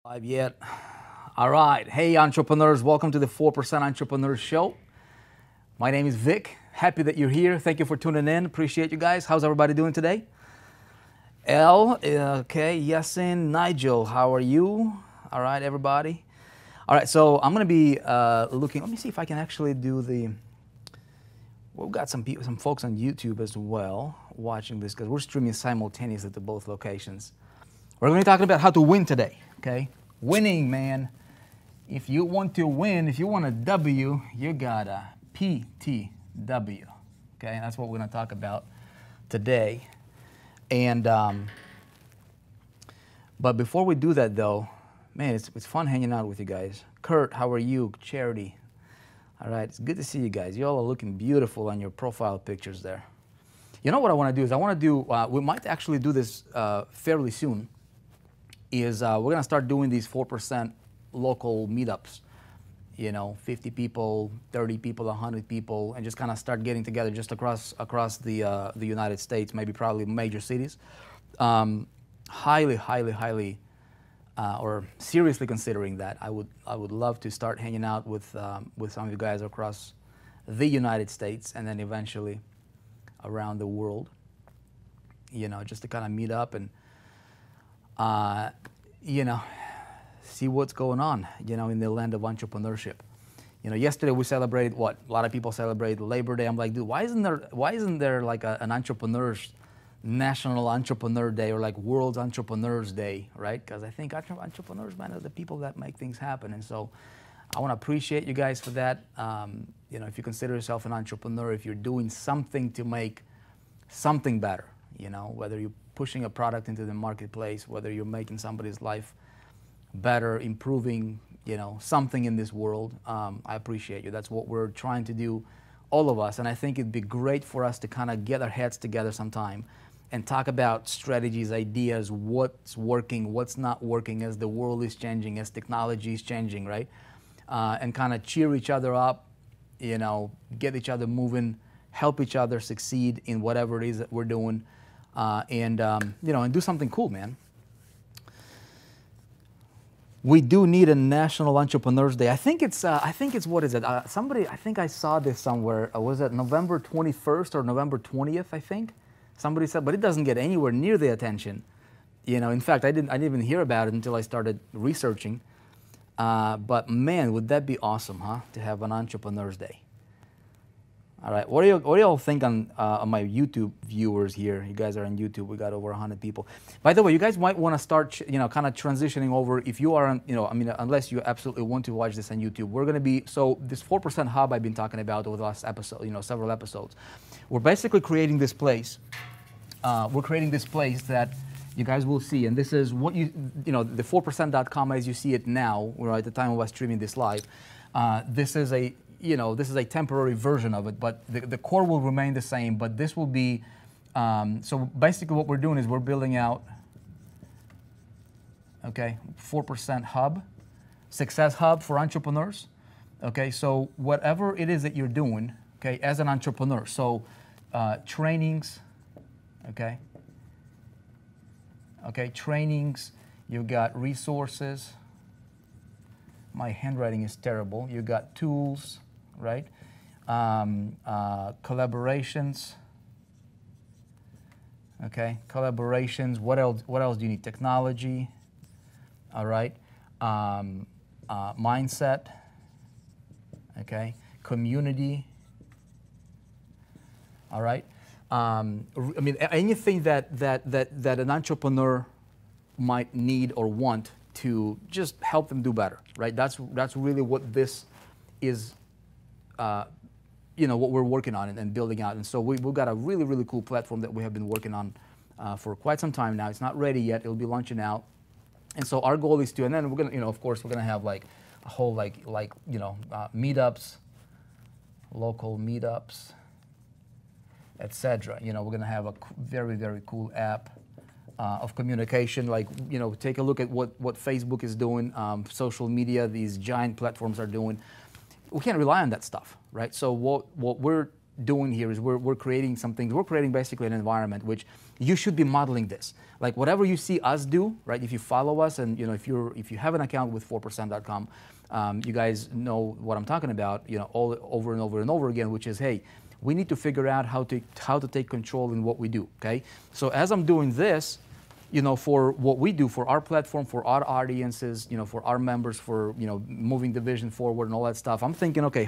Live yet? All right. Hey, entrepreneurs. Welcome to the 4% Entrepreneurs Show. My name is Vic. Happy that you're here. Thank you for tuning in. Appreciate you guys. How's everybody doing today? Okay. Yasin, Nigel, how are you? All right, everybody. All right, so I'm going to be looking. Let me see if I can actually do the. We've got some folks on YouTube as well watching this because we're streaming simultaneously to both locations. We're going to be talking about how to win today. Okay, winning, man. If you want to win, if you want a W, you got a PTW. Okay, that's what we're going to talk about today. And but before we do that, though, man, it's fun hanging out with you guys. Kurt, how are you? Charity. All right, it's good to see you guys. You all are looking beautiful on your profile pictures there. You know what I want to do is I want to do. We might actually do this fairly soon. We're going to start doing these 4% local meetups, 50 people, 30 people, 100 people, and just kind of start getting together just across the United States, maybe probably major cities. Highly, or seriously considering that. I would love to start hanging out with some of you guys across the United States and then eventually around the world, just to kind of meet up and see what's going on, in the land of entrepreneurship. Yesterday we celebrated what? A lot of people celebrate Labor Day. I'm like, dude, why isn't there like an National Entrepreneur Day or like World Entrepreneurs Day, right? Because I think entrepreneurs, man, are the people that make things happen. And so I want to appreciate you guys for that. If you consider yourself an entrepreneur, if you're doing something to make something better, whether you're pushing a product into the marketplace, whether you're making somebody's life better, improving, something in this world, I appreciate you. That's what we're trying to do, all of us. And I think it'd be great for us to kind of get our heads together sometime and talk about strategies, ideas, what's working, what's not working as the world is changing, as technology is changing, right? And kind of cheer each other up, get each other moving, help each other succeed in whatever it is that we're doing. And do something cool, man. We do need a National Entrepreneurs Day. I think it's what is it? I think I saw this somewhere. Was it November 21st or November 20th? I think somebody said, but it doesn't get anywhere near the attention. In fact, I didn't even hear about it until I started researching. But man, would that be awesome, huh? To have an Entrepreneurs Day. All right, what do y'all think on my YouTube viewers here? You guys are on YouTube. We got over 100 people. By the way, you guys might want to start, kind of transitioning over. If you are on, unless you absolutely want to watch this on YouTube, we're going to be this 4% Hub I've been talking about over the last episode, several episodes. We're basically creating this place. We're creating this place that you guys will see, and this is what the 4percent.com as you see it now. We're at the time of us streaming this live. This is a temporary version of it, but the core will remain the same, but this will be, so basically what we're doing is we're building out, 4% Hub, Success Hub for entrepreneurs, so whatever it is that you're doing, as an entrepreneur, so trainings, trainings, you've got resources. My handwriting is terrible. You got tools, right? Collaborations. Collaborations. What else? What else do you need? Technology. All right. Mindset. Community. All right. Anything that an entrepreneur might need or want to just help them do better, right? That's really what this is, what we're working on and building out. And so we've got a really, really cool platform that we have been working on for quite some time now. It's not ready yet. It'll be launching out. And so our goal is to, and then we're gonna, of course, we're gonna have like a whole meetups, local meetups, etc. We're gonna have a very, very cool app. Of communication, take a look at what Facebook is doing, social media, these giant platforms are doing. We can't rely on that stuff, right? So what we're doing here is we're creating something. We're creating basically an environment which you should be modeling this. Like whatever you see us do, right? If you follow us and if you have an account with 4percent.com, you guys know what I'm talking about. All over and over and over again, which is, hey, we need to figure out how to take control in what we do. Okay. So as I'm doing this, for what we do, for our platform, for our audiences, for our members, for moving the vision forward and all that stuff, I'm thinking, okay,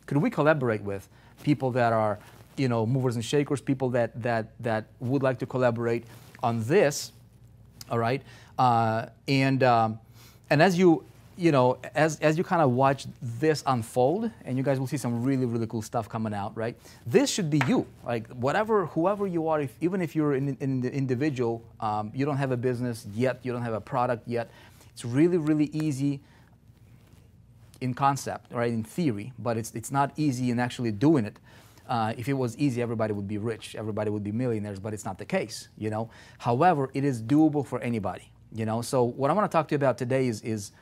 could we collaborate with people that are, movers and shakers, people that would like to collaborate on this, all right? And as you kind of watch this unfold, and you guys will see some really, really cool stuff coming out, right? This should be you, like whoever you are, even if you're an individual, you don't have a business yet, you don't have a product yet, it's really, really easy in concept, right, in theory, but it's not easy in actually doing it. If it was easy, everybody would be rich, everybody would be millionaires, but it's not the case, However, it is doable for anybody, So what I want to talk to you about today is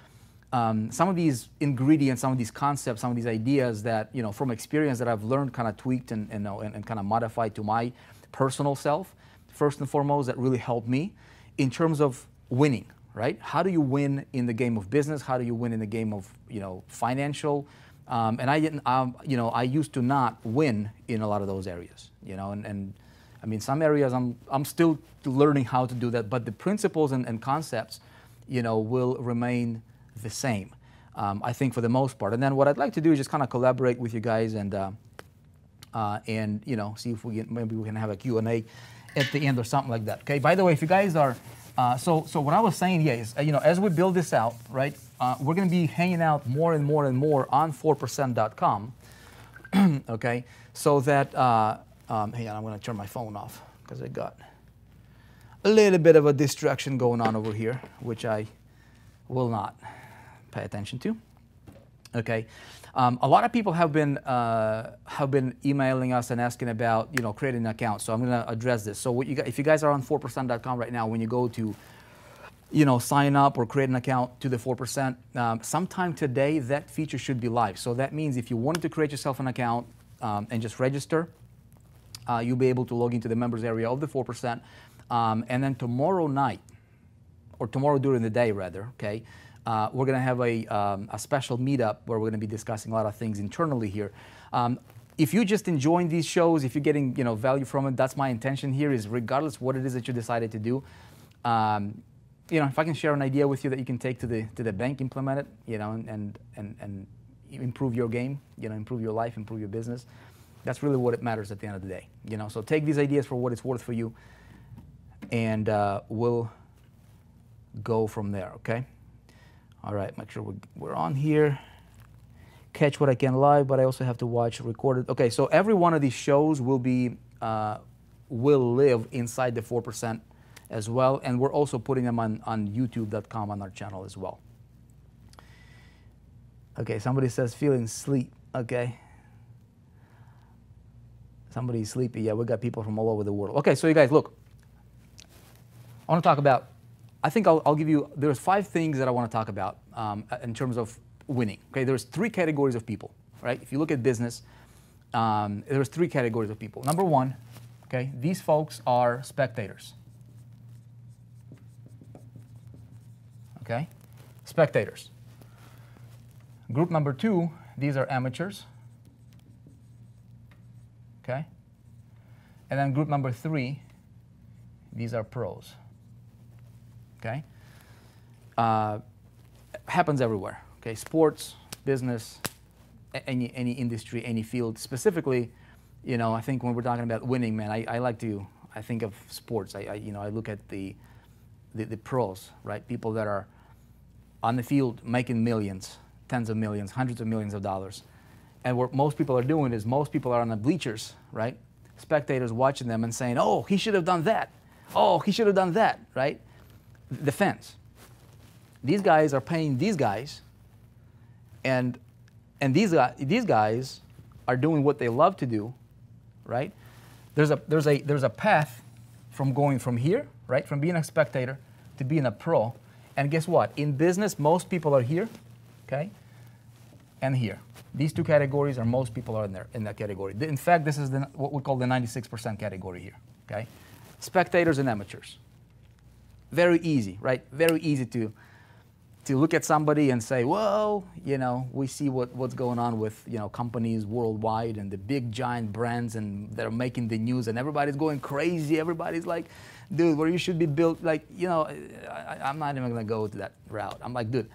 some of these ingredients, some of these concepts, some of these ideas that, from experience that I've learned, kind of tweaked and kind of modified to my personal self, first and foremost, that really helped me in terms of winning, right? How do you win in the game of business? How do you win in the game of, financial? And I used to not win in a lot of those areas, and I mean, some areas I'm still learning how to do that, but the principles and concepts, will remain the same, I think, for the most part. And then what I'd like to do is just kind of collaborate with you guys and see if maybe we can have a Q&A at the end or something like that. Okay. By the way, if you guys are so what I was saying here is as we build this out, right, we're going to be hanging out more and more and more on 4percent.com. Okay, so that hang on, I'm going to turn my phone off because I got a little bit of a distraction going on over here, which I will not pay attention to. Okay, a lot of people have been emailing us and asking about creating an account. So I'm going to address this. So if you guys are on 4percent.com right now, when you go to sign up or create an account to the 4%, sometime today that feature should be live. So that means if you wanted to create yourself an account and just register, you'll be able to log into the members area of the 4%, and then tomorrow night, or tomorrow during the day rather, okay, we're going to have a special meetup where we're going to be discussing a lot of things internally here. If you're just enjoying these shows, if you're getting value from it, that's my intention here, is regardless what it is that you decided to do, if I can share an idea with you that you can take to the bank, implement it, and improve your game, improve your life, improve your business. That's really what it matters at the end of the day, So take these ideas for what it's worth for you, and we'll go from there, okay? All right, make sure we're on here. Catch what I can live, but I also have to watch recorded. Okay, so every one of these shows will live inside the 4% as well, and we're also putting them on youtube.com on our channel as well. Okay, somebody says feeling sleep. Okay. Somebody's sleepy. Yeah, we got people from all over the world. Okay, so you guys, look. I want to talk about, I think I'll give you, there's 5 things that I want to talk about in terms of winning. Okay, there's 3 categories of people, right? If you look at business, there's 3 categories of people. Number 1, okay, these folks are spectators. Okay, spectators. Group number 2, these are amateurs. Okay, and then group number 3, these are pros. Okay, happens everywhere. Okay, sports, business, any industry, any field. Specifically, I think when we're talking about winning, man, I think of sports. I look at the pros, right? People that are on the field making millions, tens of millions, hundreds of millions of dollars. And what most people are doing is most people are on the bleachers, right? Spectators watching them and saying, oh, he should have done that. Oh, he should have done that, right? The fans. These guys are paying these guys, and these guys are doing what they love to do, right? There's a path from going from here, right? From being a spectator to being a pro. And guess what? In business, most people are here, okay? and here. These two categories are most people are in that category. In fact, this is what we call the 96% category here, okay? Spectators and amateurs. Very easy, right? Very easy to look at somebody and say, well, you know, we see what's going on with, you know, companies worldwide and the big giant brands, and they're making the news and everybody's going crazy. Everybody's like, dude, where you should be built, like, you know, I'm not even gonna go to that route. I'm like, dude,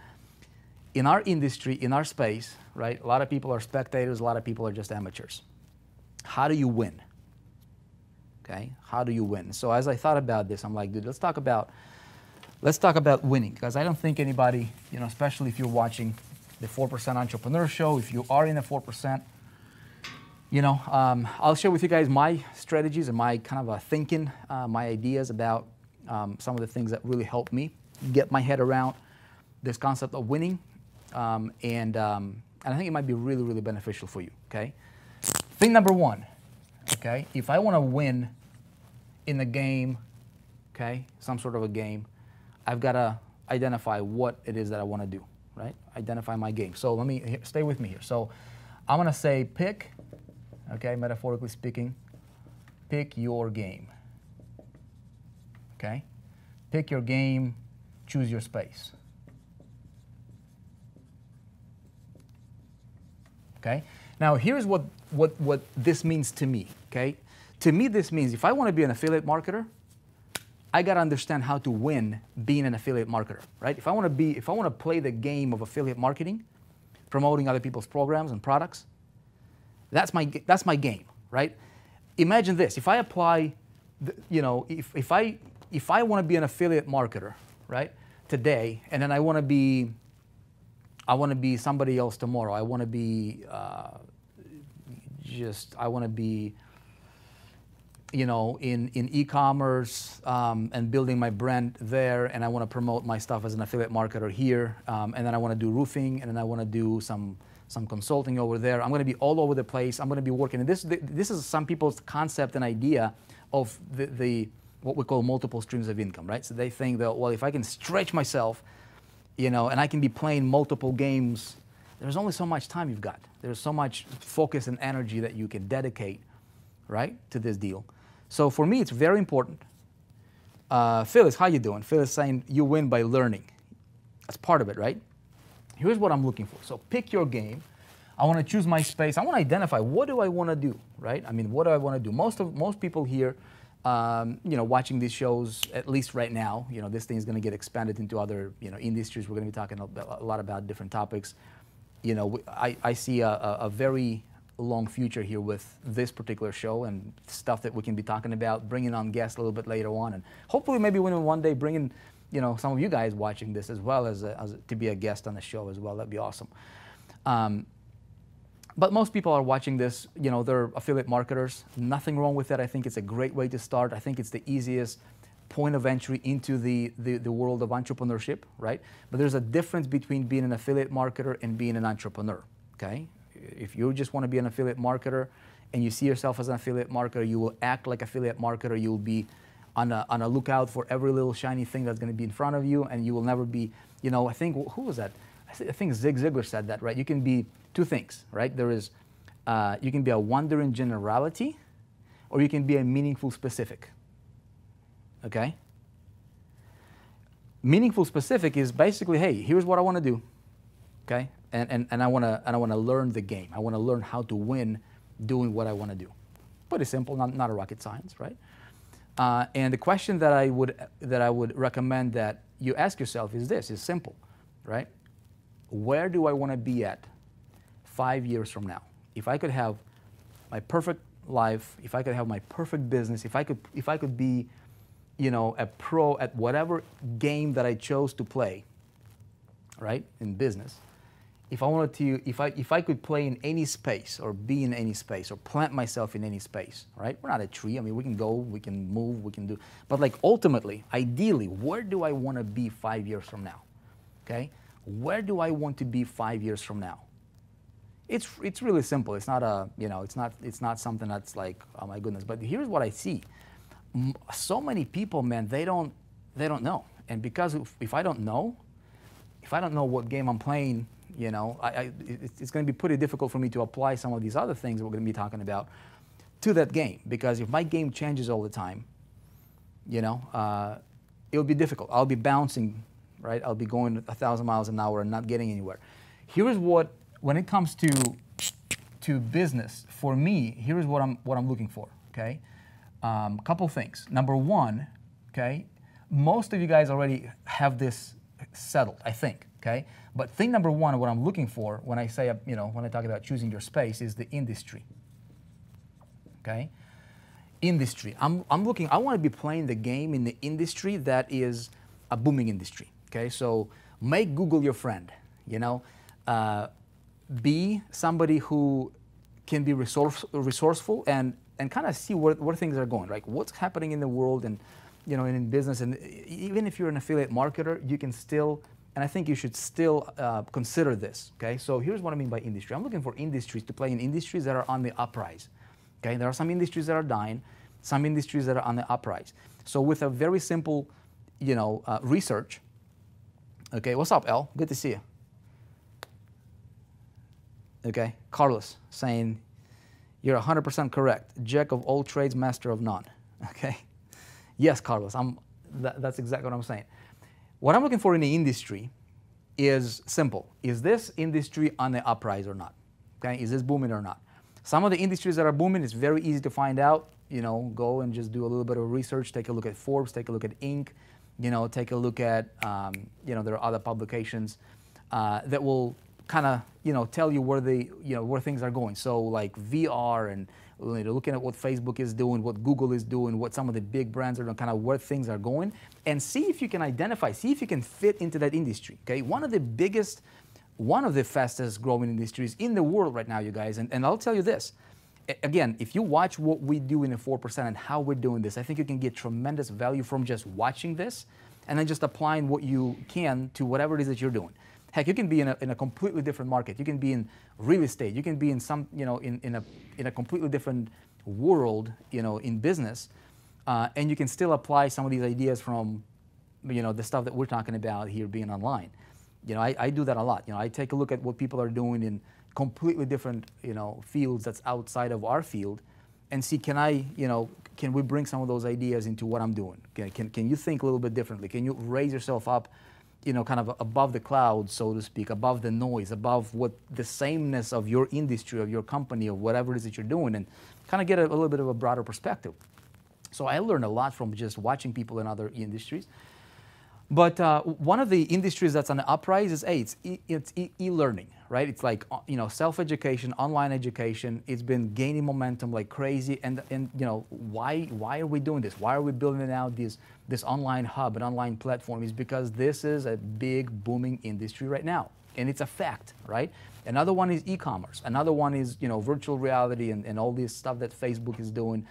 in our industry, in our space, right, a lot of people are spectators, a lot of people are just amateurs. How do you win? Okay, how do you win? So as I thought about this, I'm like, dude, let's talk about winning, because I don't think anybody, you know, especially if you're watching the 4% Entrepreneur Show, if you are in the 4%, you know, I'll share with you guys my strategies and my kind of thinking, my ideas about some of the things that really helped me get my head around this concept of winning, and I think it might be really, really beneficial for you, okay? Thing number one, okay, if I want to win in the game, okay, some sort of a game, I've got to identify what it is that I want to do, right? Identify my game. So let me, stay with me here. So I'm going to say pick, okay, metaphorically speaking, pick your game, okay? Pick your game, choose your space. Okay? Now here's what this means to me, okay? To me this means if I want to be an affiliate marketer, I got to understand how to win being an affiliate marketer, right? If I want to play the game of affiliate marketing, promoting other people's programs and products, that's my game, right? Imagine this, if I apply, you know, if I want to be an affiliate marketer, right, today, and then I want to be somebody else tomorrow. I want to be you know, in e-commerce and building my brand there, and I want to promote my stuff as an affiliate marketer here, and then I want to do roofing, and then I want to do some consulting over there. I'm going to be all over the place. I'm going to be working. And this is some people's concept and idea of the what we call multiple streams of income, right? So they think that, well, if I can stretch myself, you know, and I can be playing multiple games, there's only so much time you've got. There's so much focus and energy that you can dedicate, right, to this deal. So for me, it's very important. Phyllis, how you doing? Phyllis saying you win by learning. That's part of it, right? Here's what I'm looking for. So pick your game. I want to choose my space. I want to identify, what do I want to do, right? I mean, what do I want to do? Most people here, you know, watching these shows, at least right now, you know, this thing is going to get expanded into other, you know, industries. We're going to be talking a lot about different topics. You know, I see a very long future here with this particular show and stuff that we can be talking about, bringing on guests a little bit later on, and hopefully maybe one day bringing, you know, some of you guys watching this as well as to be a guest on the show as well. That'd be awesome. But most people are watching this, you know, they're affiliate marketers. Nothing wrong with that. I think it's a great way to start. I think it's the easiest point of entry into the world of entrepreneurship, right? But there's a difference between being an affiliate marketer and being an entrepreneur, okay? If you just want to be an affiliate marketer and you see yourself as an affiliate marketer, you will act like affiliate marketer. You'll be on a lookout for every little shiny thing that's going to be in front of you, and you will never be, you know, I think, who was that? I think Zig Ziglar said that, right? You can be two things, right? There is, you can be a wandering generality, or you can be a meaningful specific, okay? Meaningful specific is basically, hey, here's what I want to do, okay? And I want to learn the game. I want to learn how to win doing what I want to do. Pretty simple, not a rocket science, right? And the question that I would recommend that you ask yourself is this: is simple, right? Where do I want to be at 5 years from now? If I could have my perfect life, if I could have my perfect business, if I could be, you know, a pro at whatever game that I chose to play, right, in business. If I wanted to, if I could play in any space or be in any space or plant myself in any space, right? We're not a tree. I mean, we can go, we can move, we can do. But like ultimately, ideally, where do I want to be 5 years from now? Okay, where do I want to be 5 years from now? It's really simple. It's not a, you know, it's not something that's like, oh my goodness. But here's what I see: so many people, man, they don't know. And because if I don't know what game I'm playing, You know, it's going to be pretty difficult for me to apply some of these other things we're going to be talking about to that game, because if my game changes all the time, you know, it'll be difficult. I'll be bouncing, right? I'll be going 1,000 miles an hour and not getting anywhere. Here's what, when it comes to business, for me, here's what I'm looking for. Okay, couple things. Number one, okay, most of you guys already have this settled, I think. Okay, but thing number one, what I'm looking for when I say, you know, when I talk about choosing your space, is the industry. Okay, industry. I'm looking. I want to be playing the game in the industry that is a booming industry. Okay, so make Google your friend. You know, be somebody who can be resourceful and kind of see where things are going. Like what's happening in the world, and you know, in business, and even if you're an affiliate marketer, you can still. And I think you should still consider this, okay? So here's what I mean by industry. I'm looking for industries to play in industries that are on the uprise, okay? There are some industries that are dying, some industries that are on the uprise. So with a very simple, you know, research, okay? What's up, El? Good to see you. Okay, Carlos saying, you're 100% correct. Jack of all trades, master of none, okay? Yes, Carlos, that's exactly what I'm saying. What I'm looking for in the industry is simple. Is this industry on the uprise or not? Okay, is this booming or not? Some of the industries that are booming, it's very easy to find out. You know, go and just do a little bit of research. Take a look at Forbes. Take a look at Inc. You know, take a look at you know, there are other publications that will kind of, you know, tell you where where things are going. So like VR, and you know, looking at what Facebook is doing, what Google is doing, what some of the big brands are doing, kind of where things are going, and see if you can identify, see if you can fit into that industry. Okay, one of the fastest growing industries in the world right now, you guys, and I'll tell you this. Again, if you watch what we do in the 4% and how we're doing this, I think you can get tremendous value from just watching this and then just applying what you can to whatever it is that you're doing. Heck, you can be in a completely different market. You can be in real estate. You can be in some, you know, in a completely different world, you know, in business, and you can still apply some of these ideas from, you know, the stuff that we're talking about here being online. You know, I do that a lot. You know, I take a look at what people are doing in completely different, you know, fields that's outside of our field, and see, can we bring some of those ideas into what I'm doing? Can you think a little bit differently? Can you raise yourself up, you know, kind of above the clouds, so to speak, above the noise, above what the sameness of your industry, of your company, of whatever it is that you're doing, and kind of get a little bit of a broader perspective. So I learned a lot from just watching people in other industries. But one of the industries that's on the uprise is it's e-learning, right? It's like, you know, self-education, online education. It's been gaining momentum like crazy. And you know, why are we doing this? Why are we building out this online hub, an online platform? Is because this is a big booming industry right now, and it's a fact, right? Another one is e-commerce. Another one is, you know, virtual reality and all this stuff that Facebook is doing.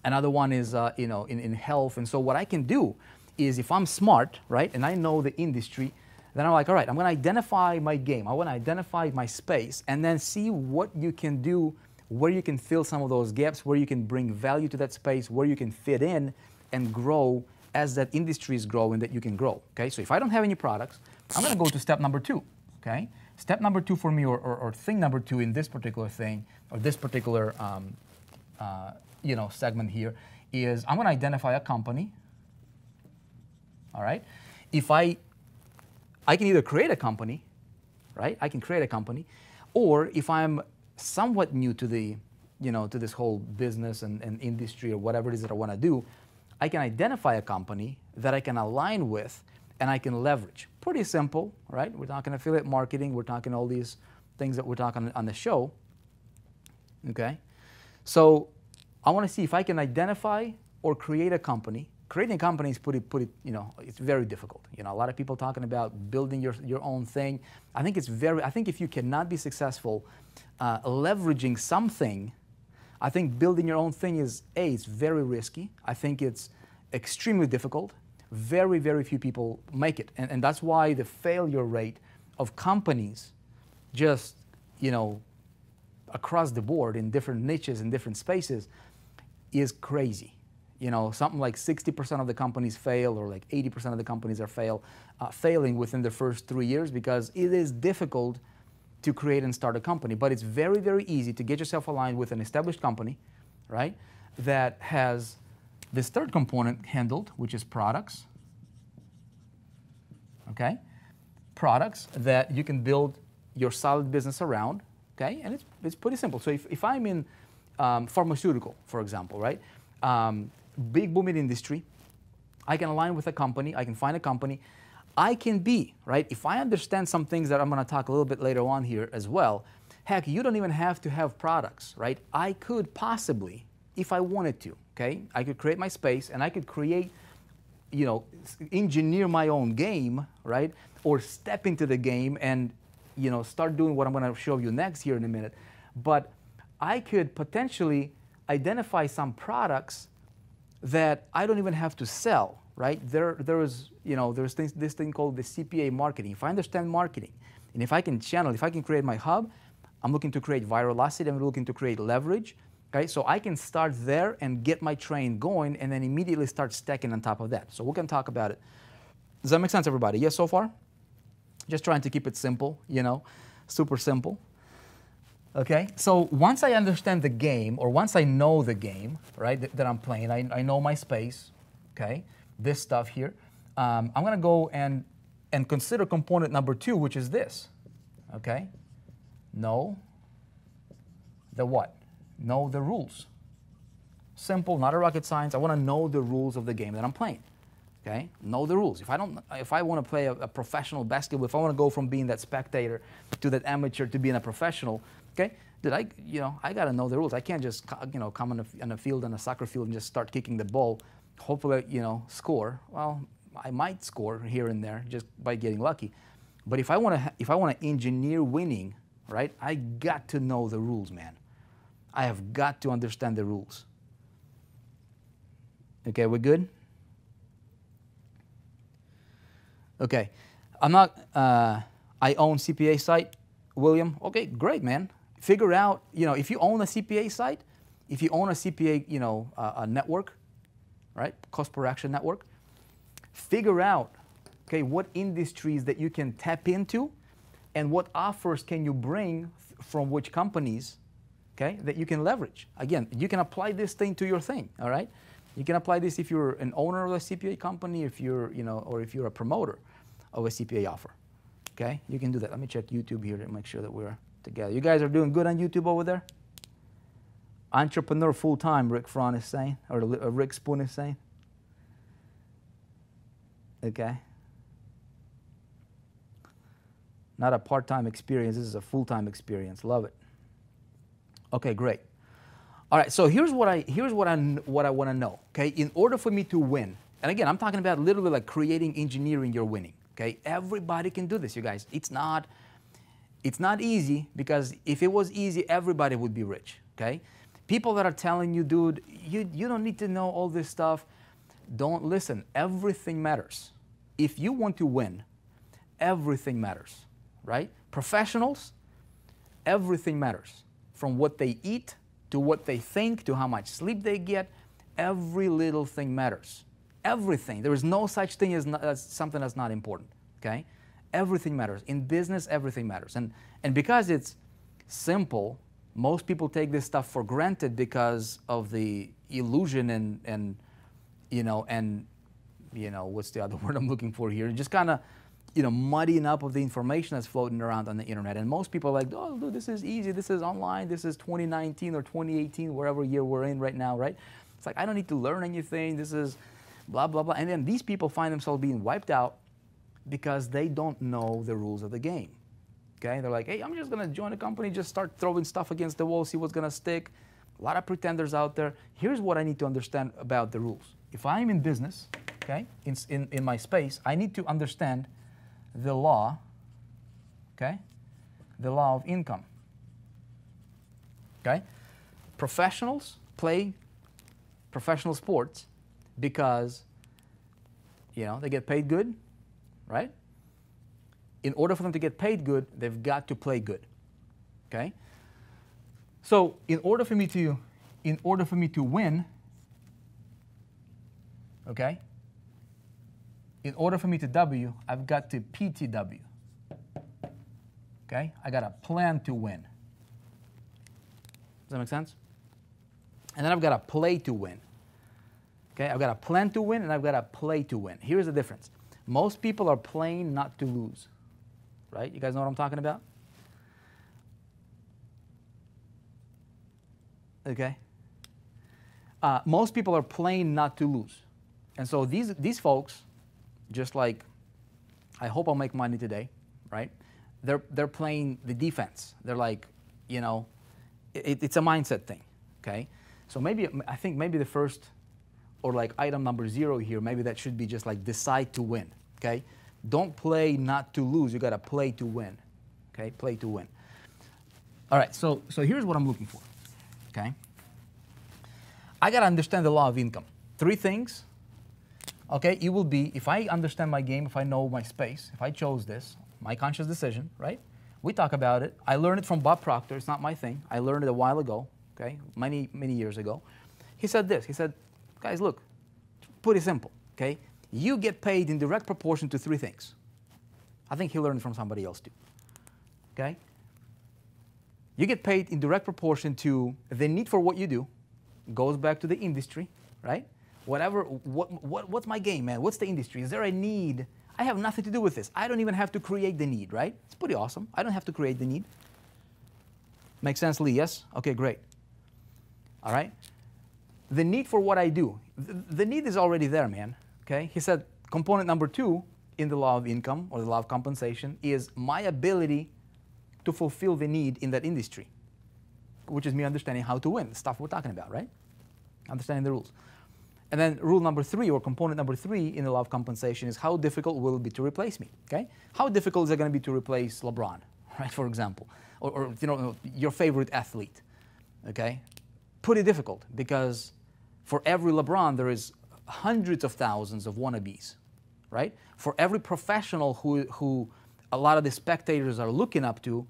Another one is, you know, in health. And so what I can do is, if I'm smart, right, and I know the industry, then I'm like, all right, I'm going to identify my game. I want to identify my space, and then see what you can do, where you can fill some of those gaps, where you can bring value to that space, where you can fit in and grow as that industry is growing, that you can grow. Okay, so if I don't have any products, I'm going to go to step number 2. Okay, step number 2 for me, or thing number 2 in this particular thing, or this particular you know, segment here, is I'm going to identify a company. All right, if I can either create a company, right? I can create a company, or if I'm somewhat new to the, you know, to this whole business and industry or whatever it is that I want to do, I can identify a company that I can align with and I can leverage. Pretty simple, right? We're talking affiliate marketing. We're talking all these things that we're talking on the show. Okay, so I want to see if I can identify or create a company. Creating a company is you know, it's very difficult. You know, a lot of people talking about building your own thing. I think if you cannot be successful leveraging something, I think building your own thing is, it's very risky. I think it's extremely difficult. Very, very few people make it. And that's why the failure rate of companies, just, you know, across the board in different niches and different spaces, is crazy. You know, something like 60% of the companies fail, or like 80% of the companies are failing within the first 3 years, because it is difficult to create and start a company. But it's very, very easy to get yourself aligned with an established company, right, that has this third component handled, which is products. Okay? Products that you can build your solid business around. Okay? And it's pretty simple. So if I'm in pharmaceutical, for example, right? Big booming industry, I can align with a company, I can find a company, I can be, right? If I understand some things that I'm going to talk a little bit later on here as well, heck, you don't even have to have products, right? I could possibly, if I wanted to, okay, I could create my space and I could create, you know, engineer my own game, right? Or step into the game and, you know, start doing what I'm going to show you next here in a minute. But I could potentially identify some products that I don't even have to sell, right? There's this thing called the CPA marketing. If I understand marketing, and if I can channel, if I can create my hub, I'm looking to create virality, I'm looking to create leverage, okay? So I can start there and get my train going and then immediately start stacking on top of that. So we can talk about it. Does that make sense, everybody? Yes, so far? Just trying to keep it simple, you know, super simple. Okay, so once I understand the game, or once I know the game, right, that I'm playing, I know my space, okay, this stuff here, I'm going to go and consider component number 2, which is this, okay? Know the what? Know the rules. Simple, not a rocket science. I want to know the rules of the game that I'm playing, okay? Know the rules. If I want to play a professional basketball, if I want to go from being that spectator to that amateur to being a professional, okay, I got to know the rules. I can't just, you know, come on a field, on a soccer field, and just start kicking the ball, hopefully, you know, score. Well, I might score here and there just by getting lucky. But if I want to engineer winning, right, I got to know the rules, man. I have got to understand the rules. Okay, we're good? Okay, I'm not, I own CPA site, William. Okay, great, man. Figure out, you know, if you own a CPA site, if you own a CPA, you know, a network, right, cost per action network, figure out, okay, what industries that you can tap into and what offers can you bring from which companies, okay, that you can leverage. Again, you can apply this thing to your thing, all right? You can apply this if you're an owner of a CPA company, if you're, you know, or if you're a promoter of a CPA offer, okay? You can do that. Let me check YouTube here to make sure that we're together. You guys are doing good on YouTube over there? Entrepreneur full-time, Rick Fron is saying, or Rick Spoon is saying. Okay. Not a part-time experience, this is a full-time experience. Love it. Okay, great. All right, so here's what I want to know, okay? In order for me to win, and again, I'm talking about literally like creating, engineering your winning, okay? Everybody can do this, you guys. It's not easy, because if it was easy, everybody would be rich, okay? People that are telling you, dude, you don't need to know all this stuff. Don't listen. Everything matters. If you want to win, everything matters, right? Professionals, everything matters. From what they eat, to what they think, to how much sleep they get, every little thing matters. Everything. There is no such thing as something that's not important, okay? Everything matters. In business, everything matters. And because it's simple, most people take this stuff for granted because of the illusion and what's the other word I'm looking for here? Just kind of, muddying up of the information that's floating around on the internet. And most people are like, oh, dude, this is easy. This is online. This is 2019 or 2018, wherever year we're in right now, right? It's like, I don't need to learn anything. This is blah, blah, blah. And then these people find themselves being wiped out because they don't know the rules of the game, okay? They're like, hey, I'm just going to join a company, just start throwing stuff against the wall, see what's going to stick. A lot of pretenders out there. Here's what I need to understand about the rules. If I'm in business, okay, in my space, I need to understand the law, okay, the law of income, okay? Professionals play professional sports because, they get paid good, right? In order for them to get paid good, they've got to play good, okay? So in order for me to win, okay? In order for me to W, I've got to PTW, okay? I got to plan to win. Does that make sense? And then I've got to play to win. Okay, I've got to plan to win and I've got to play to win. Here's the difference. Most people are playing not to lose, right? You guys know what I'm talking about? Okay. Most people are playing not to lose. And so these folks, just like, I hope I'll make money today, right? They're playing the defense. They're like, you know, it's a mindset thing, okay? So maybe, I think maybe the first, or like item number 0 here, maybe that should be just like decide to win, okay? Don't play not to lose, you gotta play to win, okay? Play to win. All right, so here's what I'm looking for, okay? I gotta understand the law of income. 3 things, okay? It will be, if I understand my game, if I know my space, if I chose this, my conscious decision, right? We talk about it. I learned it from Bob Proctor, it's not my thing. I learned it a while ago, okay? Many years ago. He said this, he said, guys, look, pretty simple, okay? You get paid in direct proportion to 3 things. I think he learned from somebody else too, okay? You get paid in direct proportion to the need for what you do. Goes back to the industry, right? What's my game, man? What's the industry? Is there a need? I have nothing to do with this. I don't even have to create the need, right? It's pretty awesome. I don't have to create the need. Make sense, Lee? Yes? Okay, great. All right? The need for what I do. The need is already there, man. Okay? He said component number 2 in the law of income or the law of compensation is my ability to fulfill the need in that industry, which is me understanding how to win, the stuff we're talking about, right? Understanding the rules. And then rule number 3 or component number 3 in the law of compensation is how difficult will it be to replace me, okay? How difficult is it going to be to replace LeBron, right, for example, or you know, your favorite athlete, okay? Pretty difficult because for every LeBron there is hundreds of thousands of wannabes, right? For every professional who a lot of the spectators are looking up to,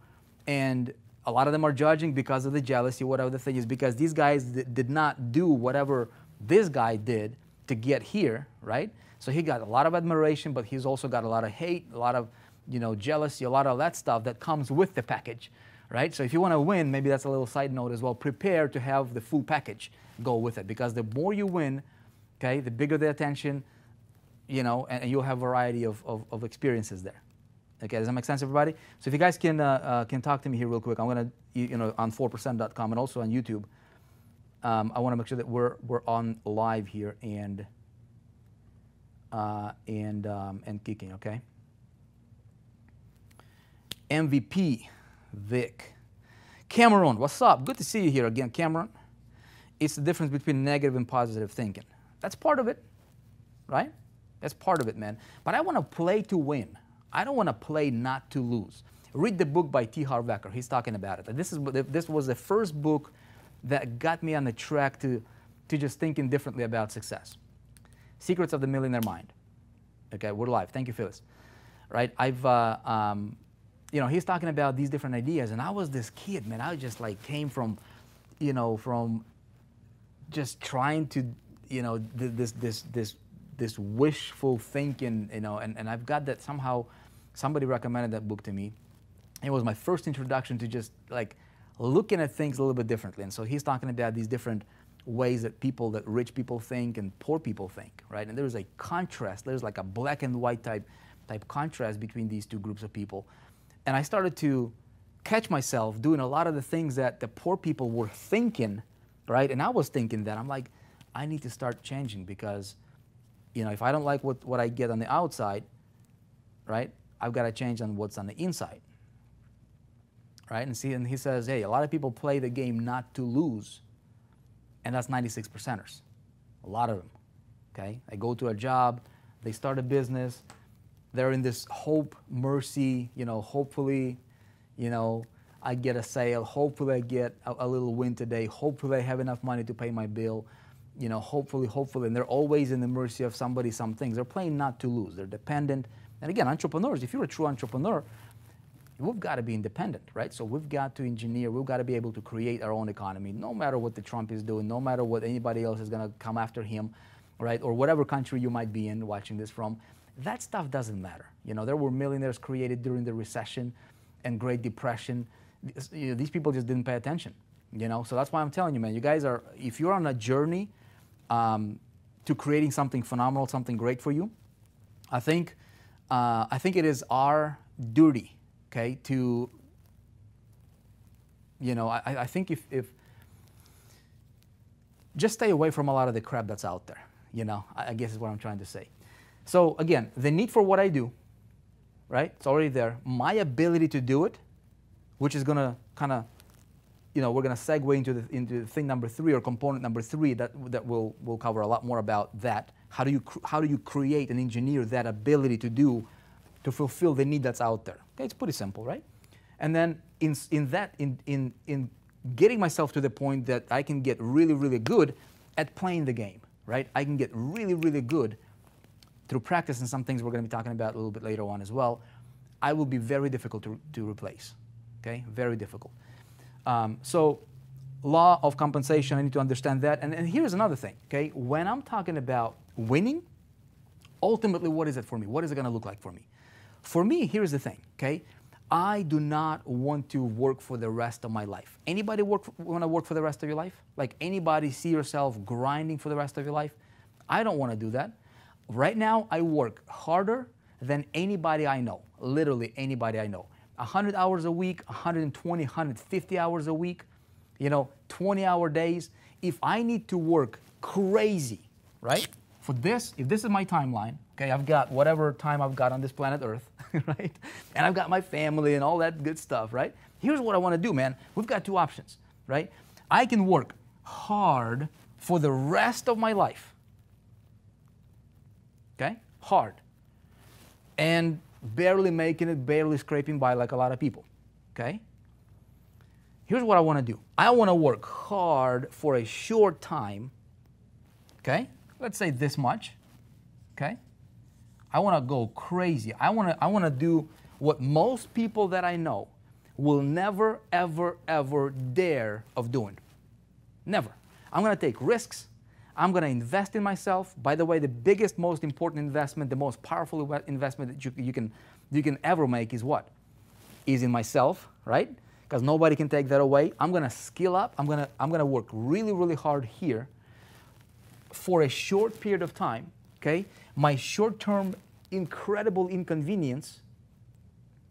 and a lot of them are judging because of the jealousy, whatever the thing is, because these guys did not do whatever this guy did to get here, right? So he got a lot of admiration, but he's also got a lot of hate, a lot of, you know, jealousy, a lot of that stuff that comes with the package, right? So if you want to win, maybe that's a little side note as well, prepare to have the full package go with it, because the more you win, okay, the bigger the attention, you know, and you'll have a variety of experiences there. Okay, does that make sense, everybody? So if you guys can talk to me here real quick, I'm gonna, you know, on 4percent.com and also on YouTube. I want to make sure that we're on live here and kicking. Okay. MVP, Vick, Cameron, what's up? Good to see you here again, Cameron. It's the difference between negative and positive thinking. That's part of it, right? That's part of it, man. But I want to play to win. I don't want to play not to lose. Read the book by T. Harv Eker. He's talking about it. This was the first book that got me on the track to just thinking differently about success. Secrets of the Millionaire Mind. Okay, we're live. Thank you, Phyllis. Right, you know, he's talking about these different ideas, and I was this kid, man. I just like came from, you know, from just trying to, you know, this wishful thinking, you know, and I've got that somehow. Somebody recommended that book to me. It was my first introduction to just like looking at things a little bit differently. And so he's talking about these different ways that rich people think and poor people think, right? And there's a contrast. There's like a black and white type contrast between these two groups of people. And I started to catch myself doing a lot of the things that the poor people were thinking, right? And I was thinking that. I'm like, I need to start changing because, you know, if I don't like what I get on the outside, right, I've got to change on what's on the inside. Right? And he says, hey, a lot of people play the game not to lose, and that's 96%ers. A lot of them. Okay? They go to a job, they start a business, they're in this hope, mercy, you know, hopefully, you know, I get a sale, hopefully I get a little win today, hopefully I have enough money to pay my bill, you know, hopefully, and they're always in the mercy of somebody, some things. They're playing not to lose. They're dependent. And again, entrepreneurs, if you're a true entrepreneur, we've got to be independent, right? So we've got to engineer, we've got to be able to create our own economy, no matter what the Trump is doing, no matter what anybody else is going to come after him. right? Or whatever country you might be in watching this from, that stuff doesn't matter. You know, there were millionaires created during the recession and Great Depression. These people just didn't pay attention, you know? So that's why I'm telling you, man, you guys are, if you're on a journey to creating something phenomenal, something great for you, I think it is our duty, okay, to, you know, I think if just stay away from a lot of the crap that's out there, you know, I guess is what I'm trying to say. So again, the need for what I do, right, it's already there. My ability to do it, which is going to kind of, you know, we're going to segue into thing number 3 or component number 3 that we'll cover a lot more about that. How do you create and engineer that ability to fulfill the need that's out there? Okay, it's pretty simple, right? And then in getting myself to the point that I can get really, really good at playing the game, right? I can get really, really good through practice, and some things we're going to be talking about a little bit later on as well. I will be very difficult to replace, okay? Very difficult. So law of compensation, I need to understand that. And here's another thing, okay? When I'm talking about winning, ultimately, what is it for me? What is it going to look like for me? For me, here's the thing, okay? I do not want to work for the rest of my life. Anybody want to work for the rest of your life? Like, anybody see yourself grinding for the rest of your life? I don't want to do that. Right now, I work harder than anybody I know, literally anybody I know. 100 hours a week, 120, 150 hours a week, you know, 20-hour days. If I need to work crazy, right? For this, if this is my timeline, okay, I've got whatever time I've got on this planet Earth, right? And I've got my family and all that good stuff, right? Here's what I want to do, man. We've got 2 options, right? I can work hard for the rest of my life, okay? Hard. And barely making it, barely scraping by like a lot of people, okay? Here's what I want to do. I want to work hard for a short time, okay? Let's say this much, okay? I want to go crazy. I want to do what most people that I know will never, ever, ever dare of doing. Never. I'm going to take risks. I'm going to invest in myself. By the way, the biggest, most important investment, the most powerful investment that you can ever make is what? Is in myself, right? Because nobody can take that away. I'm going to skill up. I'm going to work really, really hard here for a short period of time, okay? My short-term incredible inconvenience,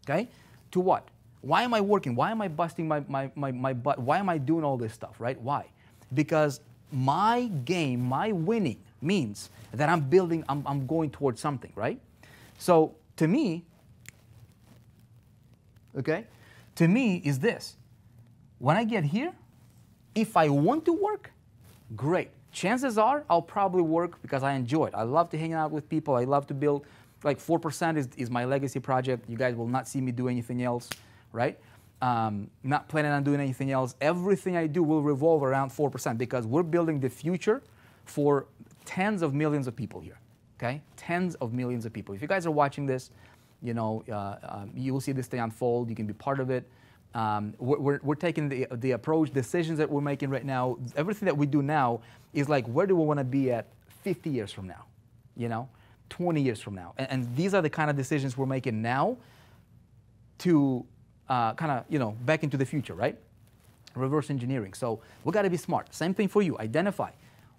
okay? To what? Why am I working? Why am I busting my butt? Why am I doing all this stuff, right? Why? Because my game, my winning means that I'm building, I'm going towards something, right? So to me, okay, to me is this. When I get here, if I want to work, great. Chances are I'll probably work because I enjoy it. I love to hang out with people. I love to build. Like 4% is my legacy project. You guys will not see me do anything else, right? Not planning on doing anything else. Everything I do will revolve around 4% because we're building the future for tens of millions of people here, okay? Tens of millions of people. If you guys are watching this, you know, you will see this thing unfold. You can be part of it. We're taking the approach, decisions that we're making right now. Everything that we do now is like, where do we want to be at 50 years from now, you know, 20 years from now? And these are the kind of decisions we're making now to kind of, you know, back into the future, right? Reverse engineering. So we got to be smart. Same thing for you. Identify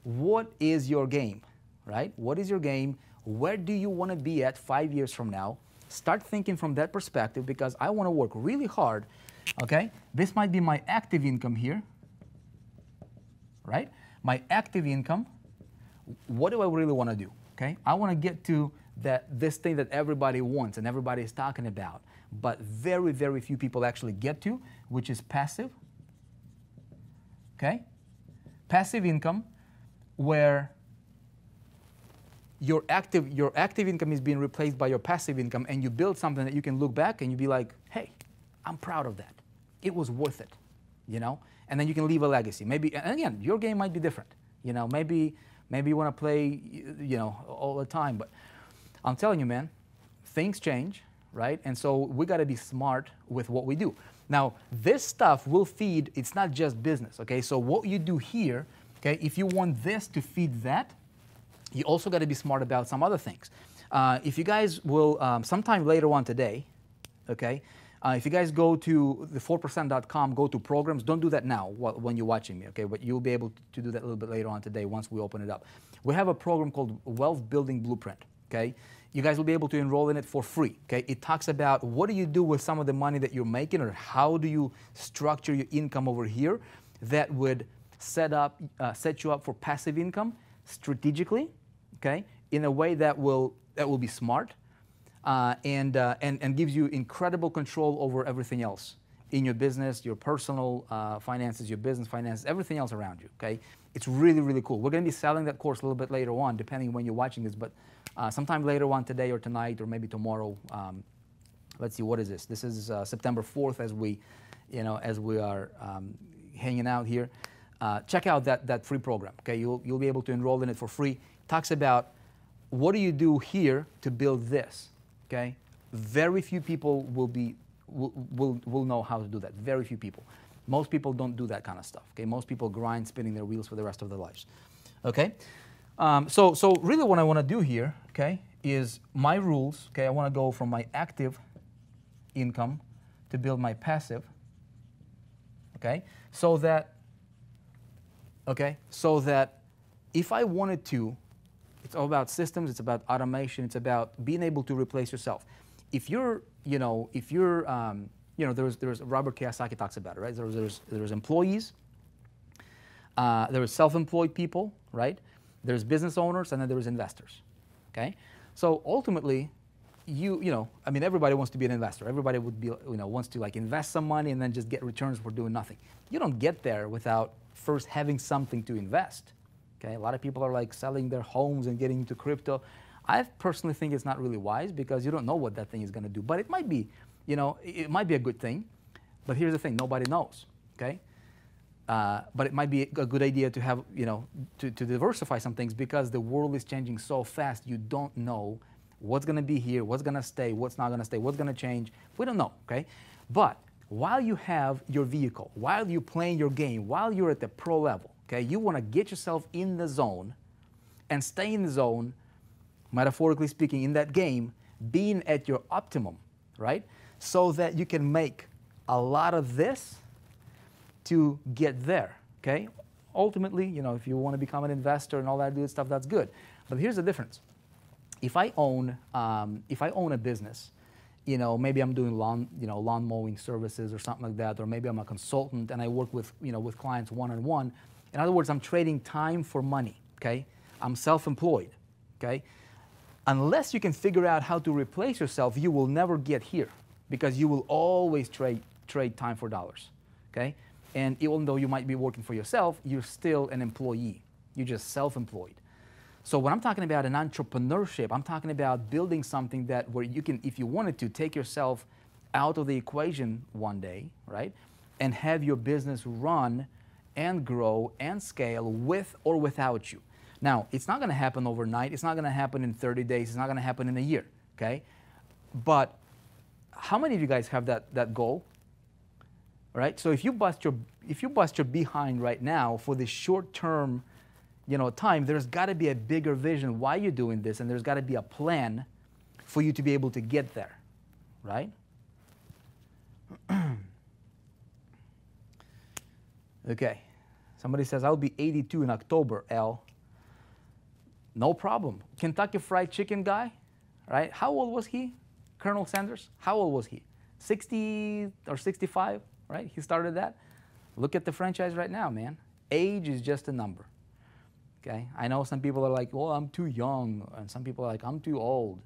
what is your game, right? What is your game? Where do you want to be at 5 years from now? Start thinking from that perspective because I want to work really hard. Okay, this might be my active income here, right? My active income, what do I really want to do? Okay, I want to get to this thing that everybody wants and everybody is talking about, but very, very few people actually get to, which is passive. Okay, passive income, where your active income is being replaced by your passive income, and you build something that you can look back and you be like, hey, I'm proud of that. It was worth it, you know? And then you can leave a legacy. Maybe, and again, your game might be different. You know, maybe you want to play, you know, all the time. But I'm telling you, man, things change, right? And so we got to be smart with what we do. Now, this stuff will feed, it's not just business, okay? So what you do here, okay, if you want this to feed that, You also got to be smart about some other things. If you guys will, sometime later on today, okay, if you guys go to the 4percent.com, go to programs, don't do that now when you're watching me, okay, but you'll be able to do that a little bit later on today once we open it up. We have a program called Wealth Building Blueprint, okay? You guys will be able to enroll in it for free, okay? It talks about what do you do with some of the money that you're making, or how do you structure your income over here that would set you up for passive income strategically, okay, in a way that will be smart and gives you incredible control over everything else in your business, your personal finances, your business finances, everything else around you, okay? It's really, really cool. We're going to be selling that course a little bit later on, depending when you're watching this, but sometime later on today or tonight or maybe tomorrow. Let's see, what is this? This is September 4th as we are hanging out here. Check out that free program, okay? You'll be able to enroll in it for free. It talks about what do you do here to build this, okay? Very few people will know how to do that. Very few people. Most people don't do that kind of stuff, okay? Most people grind spinning their wheels for the rest of their lives, okay? So really what I want to do here, okay, is my rules, okay? I want to go from my active income to build my passive, okay? So that if I wanted to, it's all about systems, it's about automation, it's about being able to replace yourself. If you're, there's Robert Kiyosaki talks about it, right? There's employees, there's self-employed people, right? There's business owners, and then there's investors, okay? So ultimately, everybody wants to be an investor. Everybody would be, wants to like invest some money and then just get returns for doing nothing. You don't get there without first having something to invest, okay? A lot of people are like selling their homes and getting into crypto. I personally think it's not really wise because you don't know what that thing is going to do. But it might be, it might be a good thing. But here's the thing, nobody knows, okay? But it might be a good idea to have, to diversify some things because the world is changing so fast. You don't know what's going to be here, what's going to stay, what's not going to stay, what's going to change. We don't know, okay? But while you have your vehicle, while you're playing your game, while you're at the pro level, okay, you want to get yourself in the zone and stay in the zone, metaphorically speaking, in that game, being at your optimum, right? So that you can make a lot of this to get there, okay? Ultimately, if you want to become an investor and all that good stuff, that's good. But here's the difference. If I own a business, maybe I'm doing lawn mowing services or something like that, or maybe I'm a consultant and I work with, with clients one-on-one. In other words, I'm trading time for money, okay? I'm self-employed, okay? Unless you can figure out how to replace yourself, you will never get here because you will always trade time for dollars, okay? And even though you might be working for yourself, you're still an employee. You're just self-employed. So when I'm talking about an entrepreneurship, I'm talking about building something that where you can, if you wanted to, take yourself out of the equation one day, right? And have your business run and grow and scale with or without you. Now, it's not going to happen overnight. It's not going to happen in 30 days. It's not going to happen in a year, okay? But how many of you guys have that goal? Right? So if you bust your behind right now for the short-term, time, there's got to be a bigger vision why you're doing this, and there's got to be a plan for you to be able to get there, right? Okay. Somebody says, I'll be 82 in October, L. No problem. Kentucky Fried Chicken guy, right? How old was he? Colonel Sanders? How old was he? 60 or 65, right? He started that. Look at the franchise right now, man. Age is just a number. Okay? I know some people are like, well, I'm too young, and some people are like, I'm too old.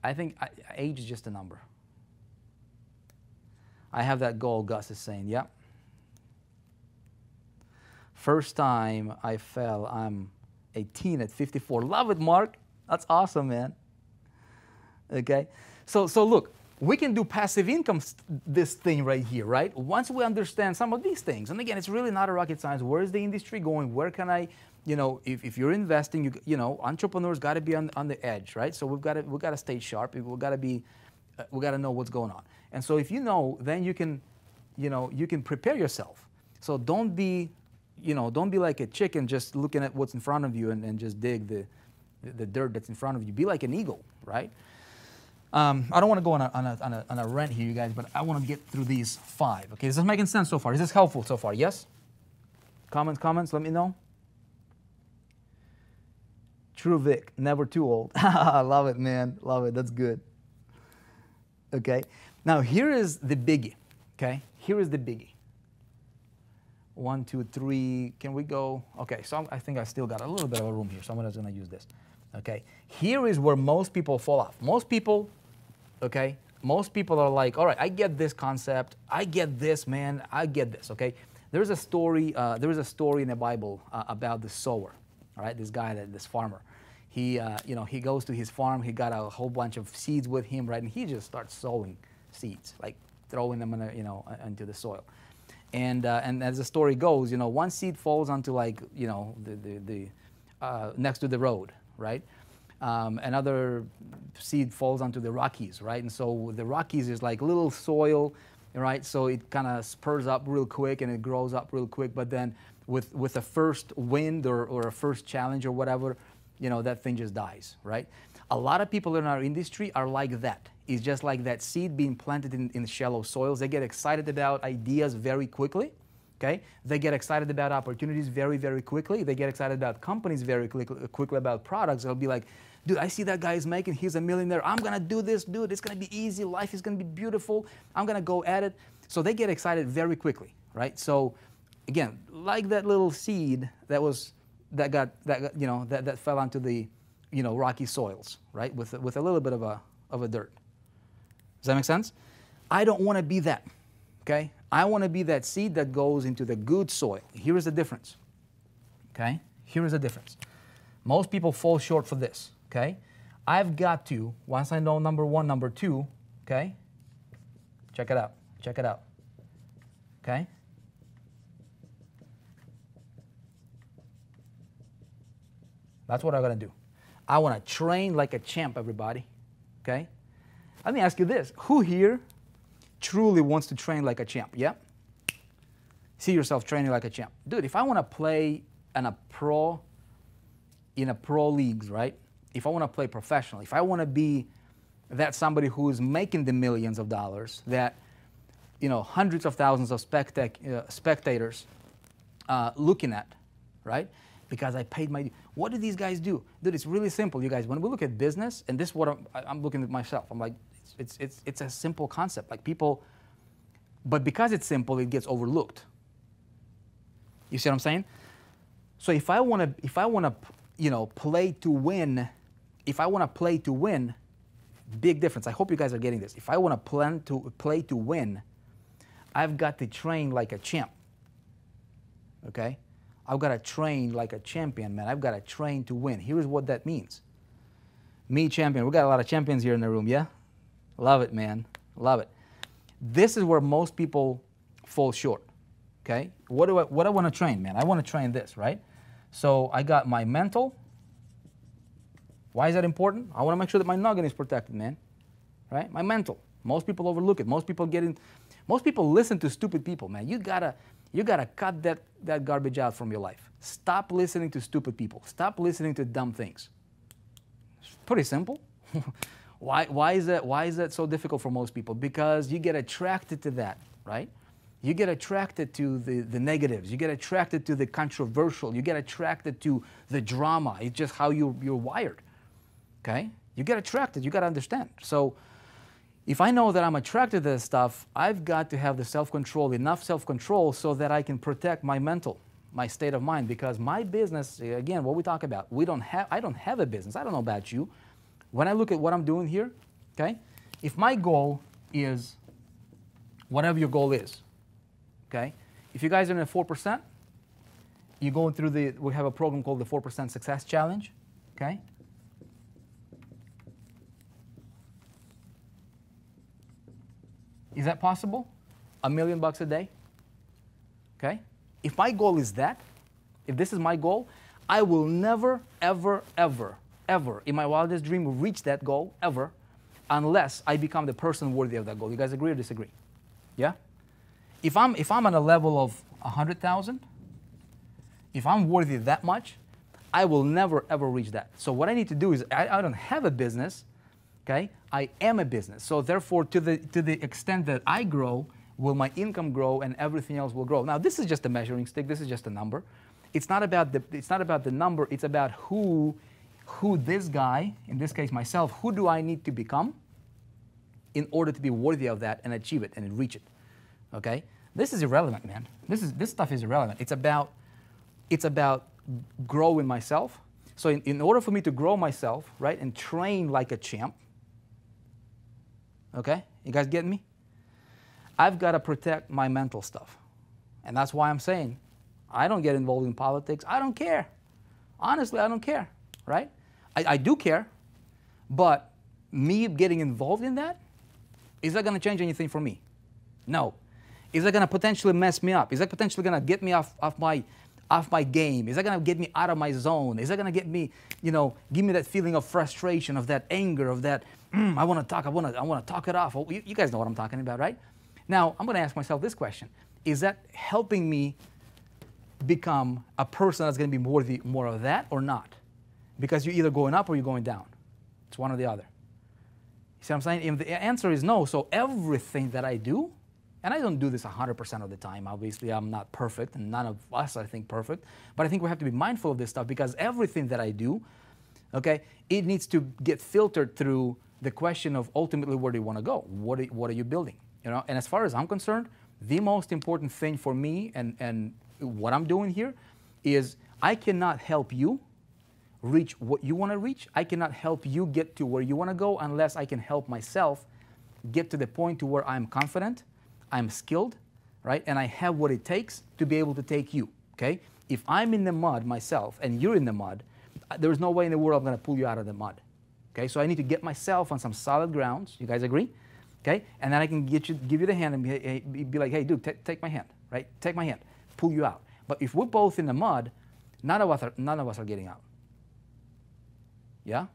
I think age is just a number. I have that goal, Gus is saying, yeah. First time I fell, I'm a teen at 54. Love it, Mark. That's awesome, man. Okay? So look, we can do passive income, this thing right here, right? Once we understand some of these things, and again, it's really not a rocket science. Where is the industry going? Where can I, if you're investing, entrepreneurs got to be on the edge, right? So we've got to stay sharp. We've got to know what's going on. And so if you know, then you can prepare yourself. So don't be like a chicken just looking at what's in front of you and just dig the dirt that's in front of you. Be like an eagle, right? I don't want to go on a rant here, you guys, but I want to get through these 5. Okay, is this making sense so far? Is this helpful so far? Yes? Comments, let me know. True Vic, never too old. I love it, man. Love it. That's good. Okay. Now, here is the biggie. Okay. Here is the biggie. 1, 2, 3. Can we go? Okay. So I think I still got a little bit of a room here. Someone is going to use this. Okay. Here is where most people fall off. Most people, okay, most people are like, all right, I get this concept. I get this, man. I get this. Okay. There's a story in the Bible about the sower. All right, this guy, this farmer, he goes to his farm. He got a whole bunch of seeds with him, right? And he just starts sowing seeds, like throwing them into the soil. And as the story goes, one seed falls onto the next to the road, right? Another seed falls onto the Rockies, right? And so the Rockies is like little soil, right? So it kind of spurs up real quick and it grows up real quick, but then with a first wind or a first challenge or whatever, that thing just dies, right? A lot of people in our industry are like that. It's just like that seed being planted in shallow soils. They get excited about ideas very quickly, okay? They get excited about opportunities very, very quickly. They get excited about companies very quickly about products. They'll be like, dude, I see that guy is making, he's a millionaire. I'm going to do this, dude. It's going to be easy. Life is going to be beautiful. I'm going to go at it. So they get excited very quickly, right? So again, like that little seed that fell onto the, rocky soils, right? With a little bit of a dirt. Does that make sense? I don't want to be that, okay? I want to be that seed that goes into the good soil. Here is the difference, okay? Here is the difference. Most people fall short for this, okay? I've got to, once I know number 1, number 2, okay? Check it out, okay? That's what I'm going to do. I want to train like a champ, everybody, okay? Let me ask you this. Who here truly wants to train like a champ? Yeah? See yourself training like a champ. Dude, if I want to play in a pro leagues, right? If I want to play professionally, if I want to be that somebody who is making the millions of dollars, that, hundreds of thousands of spectators looking at, right? Because I paid my... What do these guys do? Dude, it's really simple, you guys. When we look at business, and this is what I'm looking at myself, I'm like, it's a simple concept. Like people... But because it's simple, it gets overlooked. You see what I'm saying? So if I want to, play to win, big difference. I hope you guys are getting this. If I want to play to win, I've got to train like a champ. Okay? I've got to train like a champion, man. I've got to train to win. Here's what that means. Me, champion. We got a lot of champions here in the room, yeah? Love it, man. Love it. This is where most people fall short, okay? What do I want to train, man? I want to train this, right? So I got my mental. Why is that important? I want to make sure that my noggin is protected, man, right? My mental. Most people overlook it. Most people listen to stupid people, man. You gotta cut that garbage out from your life. Stop listening to stupid people. Stop listening to dumb things. It's pretty simple. Why is that so difficult for most people? Because you get attracted to that, right? You get attracted to the negatives. You get attracted to the controversial. You get attracted to the drama. It's just how you're wired, okay? You get attracted. You got to understand. So if I know that I'm attracted to this stuff, I've got to have the self-control, enough self-control so that I can protect my mental, my state of mind. Because my business, again, what we talk about, I don't have a business. I don't know about you. When I look at what I'm doing here, okay, if my goal is whatever your goal is, okay, if you guys are in a 4%, you're going through we have a program called the 4% Success Challenge, okay? Is that possible? $1 million a day, okay? If my goal is that, if this is my goal, I will never, ever, ever, ever, in my wildest dream, reach that goal, ever, unless I become the person worthy of that goal. You guys agree or disagree? Yeah? If I'm on a level of 100,000, if I'm worthy that much, I will never, ever reach that. So what I need to do is, I don't have a business, okay? I am a business. So therefore, to the extent that I grow, will my income grow and everything else will grow. Now, this is just a measuring stick. This is just a number. It's not about the number. It's about who this guy, in this case myself, who do I need to become in order to be worthy of that and achieve it and reach it, okay? This is irrelevant, man. This stuff is irrelevant. It's about growing myself. So in order for me to grow myself, right, and train like a champ, okay? You guys getting me? I've got to protect my mental stuff. And that's why I'm saying I don't get involved in politics. I don't care. Honestly, I don't care, right? I do care, but me getting involved in that, is that going to change anything for me? No. Is that going to potentially mess me up? Is that potentially going to get me off my game? Is that going to get me out of my zone? Is that going to get me, give me that feeling of frustration, of that anger, of that, I want to talk, I want to talk it off. You guys know what I'm talking about, right? Now, I'm going to ask myself this question. Is that helping me become a person that's going to be worthy more of that or not? Because you're either going up or you're going down. It's one or the other. You see what I'm saying? If the answer is no, so everything that I do, and I don't do this 100% of the time, obviously I'm not perfect, and none of us, I think, perfect, but I think we have to be mindful of this stuff because everything that I do, okay, it needs to get filtered through the question of ultimately where do you want to go? What are you building? And as far as I'm concerned, the most important thing for me and what I'm doing here is I cannot help you reach what you want to reach. I cannot help you get to where you want to go unless I can help myself get to the point to where I'm confident, I'm skilled, right? And I have what it takes to be able to take you, okay? If I'm in the mud myself and you're in the mud, there's no way in the world I'm going to pull you out of the mud, okay? So I need to get myself on some solid grounds. You guys agree? Okay? And then I can give you the hand and be like, hey, dude, take my hand, right? Take my hand, pull you out. But if we're both in the mud, none of us are getting out. Yeah?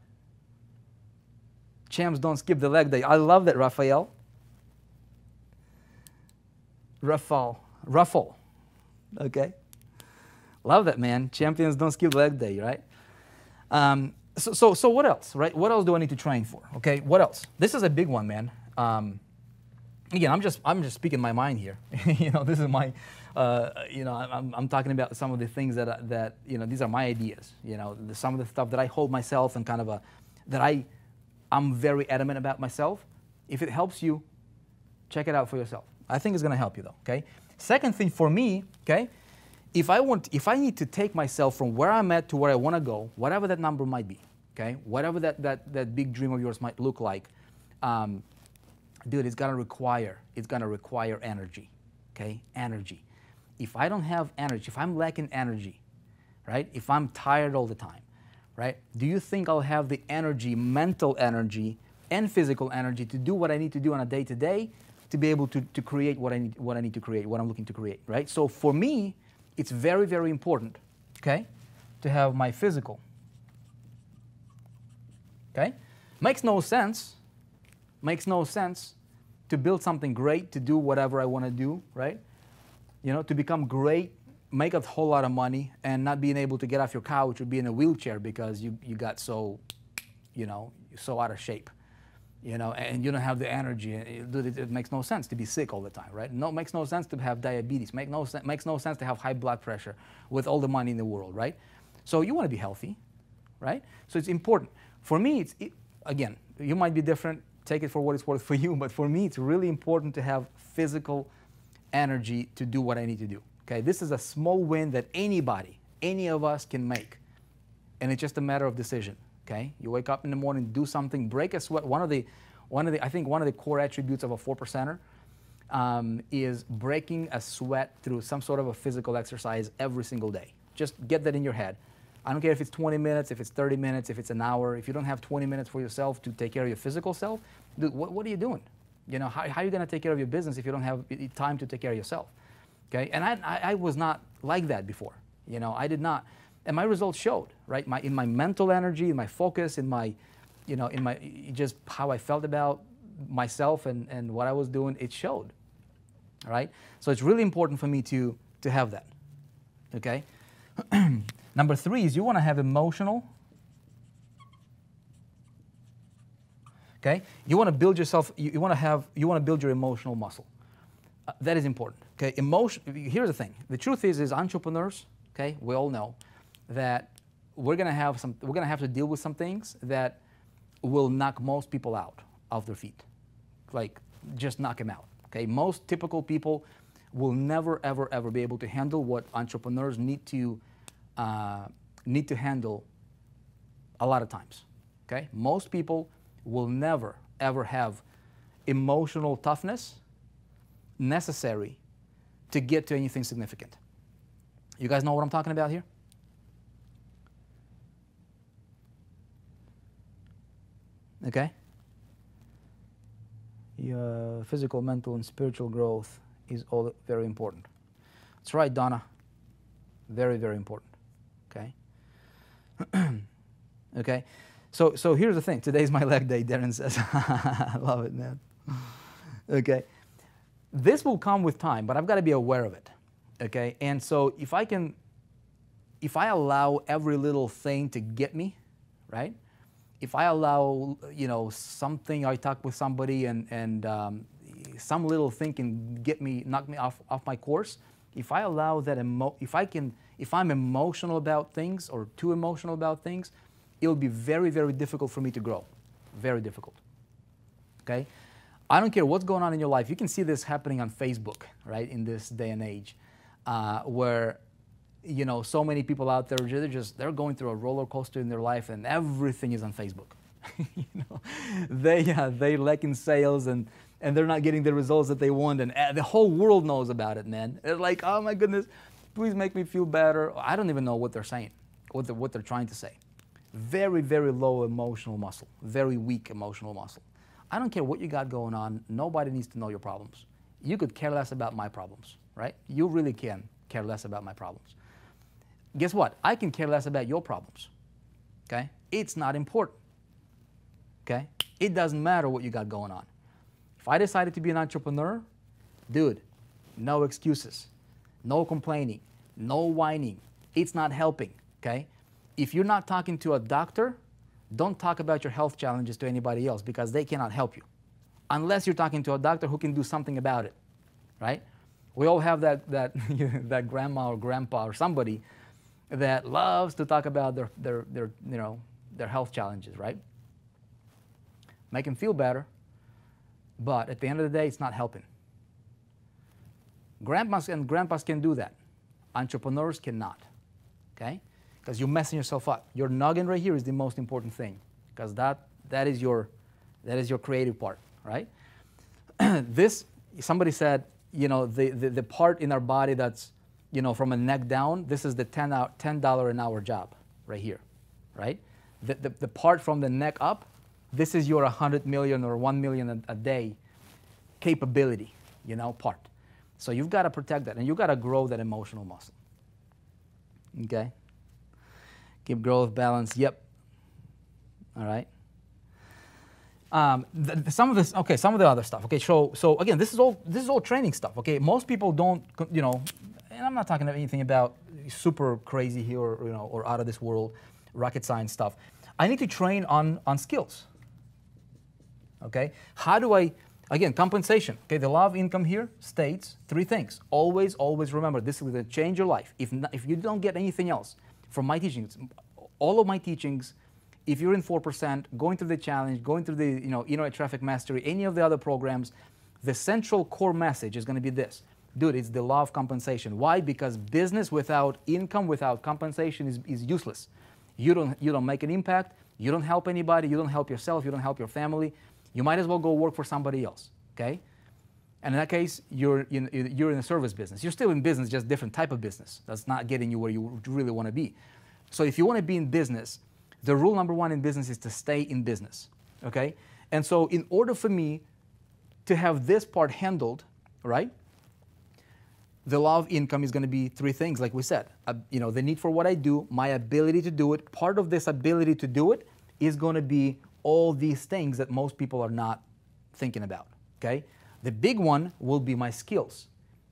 Champs don't skip the leg day. I love that, Raphael. Ruffle. Okay? Love that, man. Champions don't skip leg day, right? So what else, right? What else do I need to train for? Okay, what else? This is a big one, man. Again, I'm just speaking my mind here. This is my, I'm talking about some of the things that these are my ideas. Some of the stuff that I hold myself and kind of I'm very adamant about myself. If it helps you, check it out for yourself. I think it's going to help you though. Okay. Second thing for me, okay, if I need to take myself from where I'm at to where I want to go, whatever that number might be, okay, whatever that big dream of yours might look like. Dude, it's gonna require energy, okay? Energy. If I don't have energy, if I'm lacking energy, right? If I'm tired all the time, right? Do you think I'll have the energy, mental energy, and physical energy to do what I need to do on a day-to-day to be able to create what I need to create, what I'm looking to create, right? So for me, it's very, very important, okay, to have my physical, okay? Makes no sense to build something great, to do whatever I want to do, right? To become great, make a whole lot of money, and not being able to get off your couch or be in a wheelchair because you got so out of shape, and you don't have the energy. It makes no sense to be sick all the time, right? No, it makes no sense to have diabetes. Makes no sense to have high blood pressure with all the money in the world, right? So you want to be healthy, right? So it's important. For me, again, you might be different. Take it for what it's worth for you, but for me, it's really important to have physical energy to do what I need to do. Okay, this is a small win that any of us can make, and it's just a matter of decision. Okay, you wake up in the morning, do something, break a sweat. I think one of the core attributes of a 4%er is breaking a sweat through some sort of a physical exercise every single day. Just get that in your head. I don't care if it's 20 minutes, if it's 30 minutes, if it's an hour. If you don't have 20 minutes for yourself to take care of your physical self, dude, what are you doing? How are you going to take care of your business if you don't have time to take care of yourself? Okay, and I was not like that before. I did not, and my results showed, right? In my mental energy, in my focus, in my just how I felt about myself and what I was doing, it showed. All right, so it's really important for me to have that. Okay. Number 3 is you want to have emotional. Okay, you want to build yourself. You want to build your emotional muscle. That is important. Okay, here's the thing. The truth is entrepreneurs. Okay, we all know that we're gonna have to deal with some things that will knock most people out of their feet, like just knock them out. Okay, most typical people will never ever be able to handle what entrepreneurs need to handle a lot of times. Okay, most people will never ever have emotional toughness necessary to get to anything significant. You guys know what I'm talking about here? Okay? Your physical, mental, and spiritual growth is all very important. That's right, Donna. Very, very important. Okay? Okay? So here's the thing. Today's my leg day, Darren says. I love it, man. Okay? This will come with time, but I've got to be aware of it. Okay? And so if I allow every little thing to get me, right? If I allow, something, I talk with somebody and some little thing can knock me off my course, if I allow that, if I'm emotional about things or too emotional about things, it'll be very, very difficult for me to grow. Very difficult. Okay? I don't care what's going on in your life. You can see this happening on Facebook, right, in this day and age, where so many people out there, they're going through a roller coaster in their life, and everything is on Facebook. They lack in sales, and they're not getting the results that they want, and the whole world knows about it, man. It's like, oh my goodness, please make me feel better. I don't even know what they're saying, what they're trying to say. Very, very low emotional muscle, very weak emotional muscle. I don't care what you got going on. Nobody needs to know your problems. You could care less about my problems, right? You really can care less about my problems. Guess what? I can care less about your problems, okay? It's not important, okay? It doesn't matter what you got going on. If I decided to be an entrepreneur, dude, no excuses, no complaining, no whining. It's not helping, okay? If you're not talking to a doctor, don't talk about your health challenges to anybody else because they cannot help you. Unless you're talking to a doctor who can do something about it, right? We all have that grandma or grandpa or somebody that loves to talk about their health challenges, right? Make them feel better, but at the end of the day, it's not helping. Grandmas and grandpas can do that. Entrepreneurs cannot, okay? Because you're messing yourself up. Your noggin right here is the most important thing, because that is your creative part, right? Somebody said, the part in our body that's from a neck down, this is the $10 an hour job right here, right? The part from the neck up, this is your 100 million or 1 million a day capability, part. So you've got to protect that, and you've got to grow that emotional muscle. Okay? Keep growth, balance, yep. All right. Some of the other stuff. Okay, so again, this is all training stuff. Okay, most people don't, and I'm not talking anything about super crazy here or out of this world, rocket science stuff. I need to train on skills. Okay, how do I? Again, compensation. Okay, the law of income here states 3 things. Always remember, this is going to change your life. If you don't get anything else from my teachings, all of my teachings, if you're in 4%, going through the challenge, going through the inner traffic mastery, any of the other programs, the central core message is going to be this. Dude, it's the law of compensation. Why? Because business without income, without compensation is useless. You don't make an impact. You don't help anybody. You don't help yourself. You don't help your family. You might as well go work for somebody else, okay? And in that case, you're in a service business. You're still in business, just different type of business. That's not getting you where you really want to be. So if you want to be in business, the rule number 1 in business is to stay in business, okay? And so in order for me to have this part handled, right, the law of income is going to be 3 things, like we said. The need for what I do, my ability to do it. Part of this ability to do it is going to be all these things that most people are not thinking about, okay? The big one will be my skills,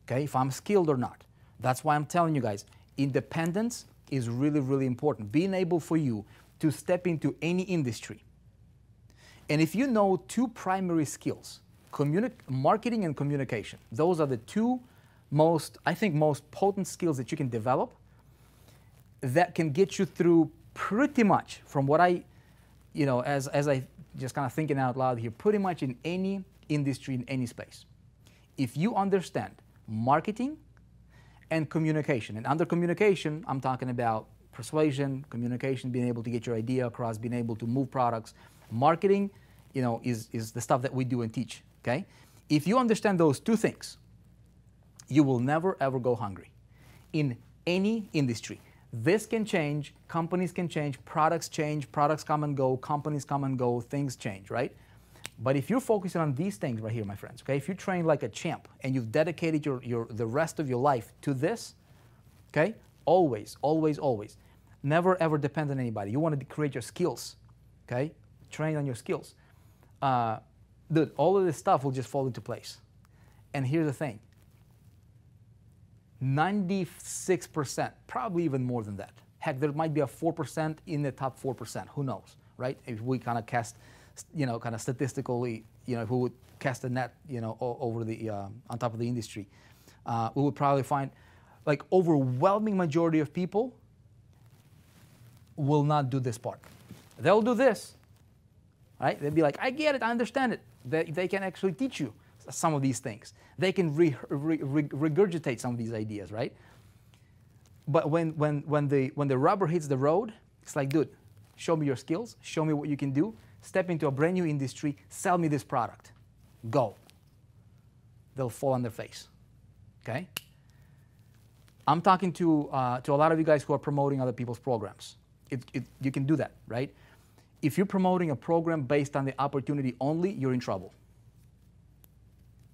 okay? If I'm skilled or not. That's why I'm telling you guys, independence is really, really important. Being able for you to step into any industry. And if you know two primary skills, marketing and communication, those are the two most potent skills that you can develop that can get you through pretty much, from what I, as I just kind of thinking out loud here, pretty much in any industry, in any space. If you understand marketing and communication, and under communication, I'm talking about persuasion, communication, being able to get your idea across, being able to move products. Marketing, is the stuff that we do and teach, okay? If you understand those two things, you will never ever go hungry in any industry. This can change, companies can change, products come and go, companies come and go, things change, right? But if you're focusing on these things right here, my friends, okay? If you train like a champ and you've dedicated the rest of your life to this, okay? Always, always, always. Never ever depend on anybody. You want to create your skills, okay? Train on your skills. Dude, all of this stuff will just fall into place. And here's the thing. 96%, probably even more than that. Heck, there might be a 4% in the top 4%. Who knows, right? If we kind of cast, kind of statistically, if we would cast a net, over the on top of the industry, we would probably find, like, overwhelming majority of people will not do this part. They'll do this, right? They'll be like, I get it, I understand it. They can actually teach you some of these things. They can regurgitate some of these ideas, right? But when the rubber hits the road, it's like, dude, show me your skills, show me what you can do, step into a brand new industry, sell me this product, go. They'll fall on their face, okay? I'm talking to a lot of you guys who are promoting other people's programs. You can do that, right? If you're promoting a program based on the opportunity only, you're in trouble.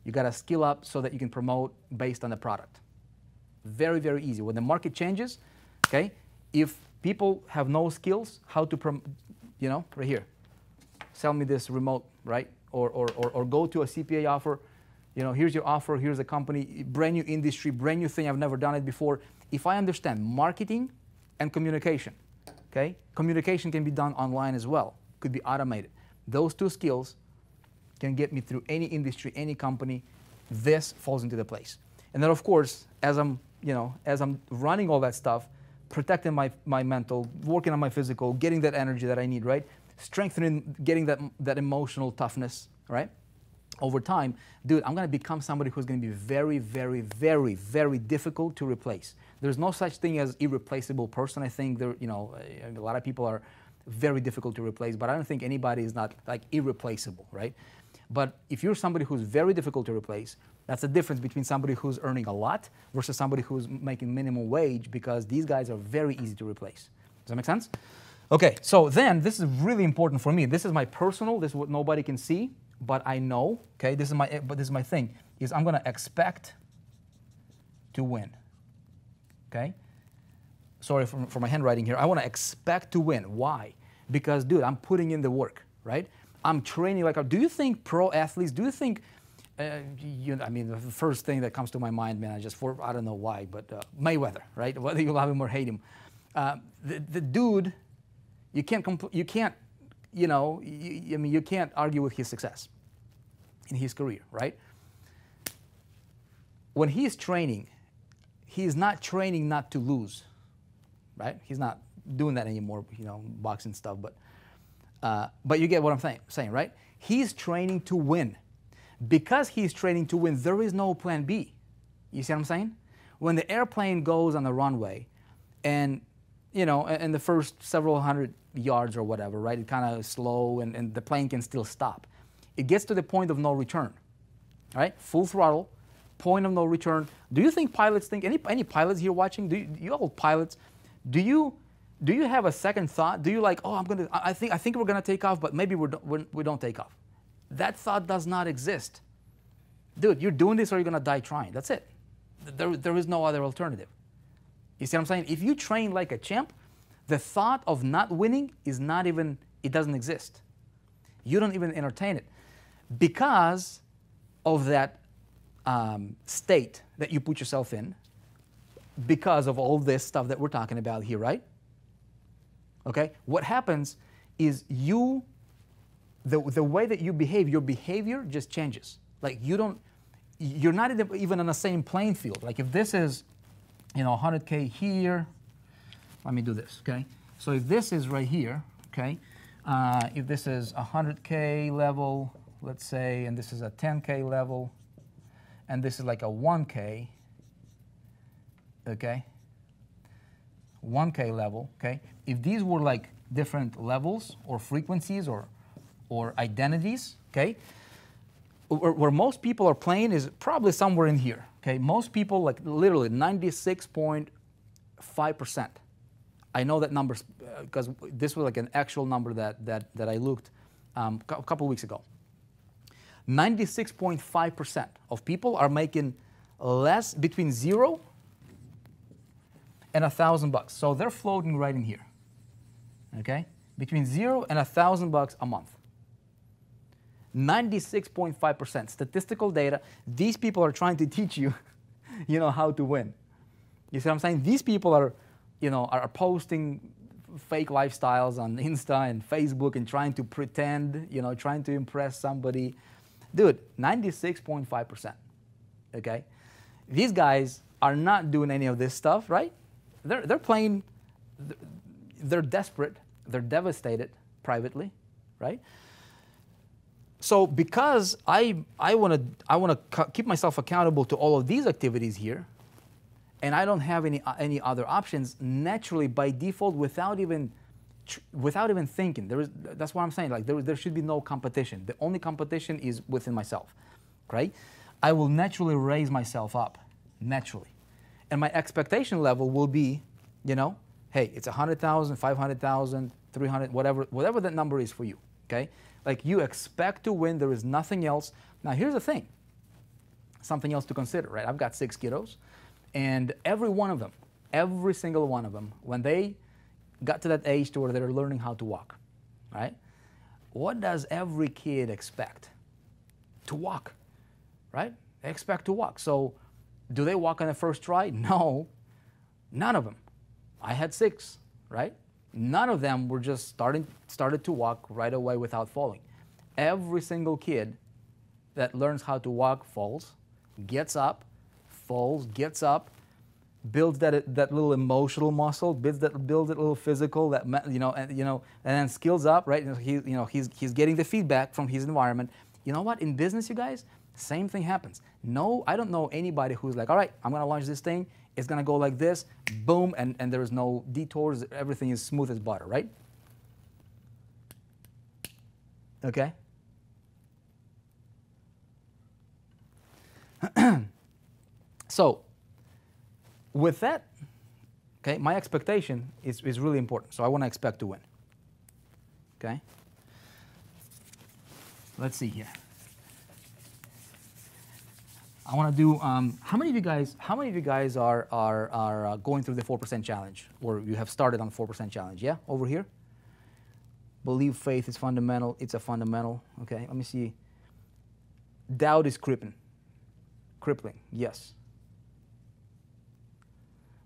You got to skill up so that you can promote based on the product. Very, very easy. When the market changes, okay, if people have no skills, how to, right here, sell me this remote, right? Or go to a CPA offer, here's your offer, here's the company, brand new industry, brand new thing, I've never done it before. If I understand marketing and communication, okay, communication can be done online as well, could be automated. Those two skills can get me through any industry, any company. This falls into the place. And then, of course, as I'm running all that stuff, protecting my mental, working on my physical, getting that energy that I need, right? Strengthening, getting that emotional toughness, right? Over time, dude, I'm going to become somebody who's going to be very, very, very, very difficult to replace. There's no such thing as irreplaceable person. I think a lot of people are very difficult to replace, but I don't think anybody is not like irreplaceable, right? But if you're somebody who's very difficult to replace, that's the difference between somebody who's earning a lot versus somebody who's making minimum wage, because these guys are very easy to replace. Does that make sense? Okay, so then this is really important for me. This is my personal, this is what nobody can see, but I know, okay, this is my thing, is I'm gonna expect to win, okay? Sorry for my handwriting here. I wanna expect to win. Why? Because, dude, I'm putting in the work, right? I'm training like, do you think pro athletes, do you think, I mean, the first thing that comes to my mind, man, I don't know why, but Mayweather, right? Whether you love him or hate him. The dude, you can't argue with his success in his career, right? When he's training, he's not training not to lose, right? He's not doing that anymore, boxing stuff, but you get what I'm saying, right? He's training to win. Because he's training to win, there is no plan B. You see what I'm saying? When the airplane goes on the runway and, in the first several hundred yards or whatever, right? It kind of slow and the plane can still stop. It gets to the point of no return, right? Full throttle, point of no return. Do you think pilots think, any pilots here watching, do you all pilots, do you have a second thought? Do you like, oh, I think we're gonna take off, but maybe we don't take off? That thought does not exist. Dude, you're doing this or you're gonna die trying. That's it. There is no other alternative. You see what I'm saying? If you train like a champ, the thought of not winning is not even, it doesn't exist. You don't even entertain it because of that state that you put yourself in. because of all this stuff that we're talking about here, right? Okay? What happens is the way that you behave, your behavior just changes. Like you're not even on the same playing field. Like if this is, 100K here, let me do this, okay? So if this is right here, okay, if this is a 100K level, let's say, and this is a 10K level, and this is like a 1K, okay, 1K level, okay? If these were like different levels or frequencies or identities, okay, where most people are playing is probably somewhere in here, okay? Most people, like literally 96.5%. I know that number because this was like an actual number that I looked a couple weeks ago. 96.5% of people are making less between 0 and $1,000. So they're floating right in here, okay? Between 0 and $1,000 a month. 96.5% statistical data. These people are trying to teach you, how to win. You see what I'm saying? These people are, are posting fake lifestyles on Insta and Facebook and trying to pretend, trying to impress somebody. Dude, 96.5%, okay? These guys are not doing any of this stuff, right? They're playing, they're desperate, they're devastated privately, right? So because I want to keep myself accountable to all of these activities here, and I don't have any other options, naturally by default, without even thinking, that's what I'm saying. Like there should be no competition. The only competition is within myself, right? I will naturally raise myself up, naturally, and my expectation level will be, hey, it's 100,000, 500,000, 300, whatever that number is for you, okay? Like you expect to win. There is nothing else. Now here's the thing. Something else to consider, right? I've got 6 kiddos, and every single one of them, when they got to that age to where they're learning how to walk, right? What does every kid expect? To walk, right? They expect to walk. So do they walk on the first try? No, none of them. I had 6, right? None of them were just started to walk right away without falling. Every single kid that learns how to walk falls, gets up, falls, gets up, builds that little emotional muscle, builds that little physical, and then skills up, right? He's getting the feedback from his environment. You know what? In business, you guys, same thing happens. No, I don't know anybody who's like, all right, I'm gonna launch this thing. It's gonna go like this, boom, and there's no detours. Everything is smooth as butter, right? Okay. So, with that, okay, my expectation is really important. So I want to expect to win. Okay. Let's see here. I want to do. How many of you guys are going through the 4% challenge, or you have started on the 4% challenge? Yeah, over here. Believe faith is fundamental. It's a fundamental. Okay, let me see. Doubt is crippling. Yes.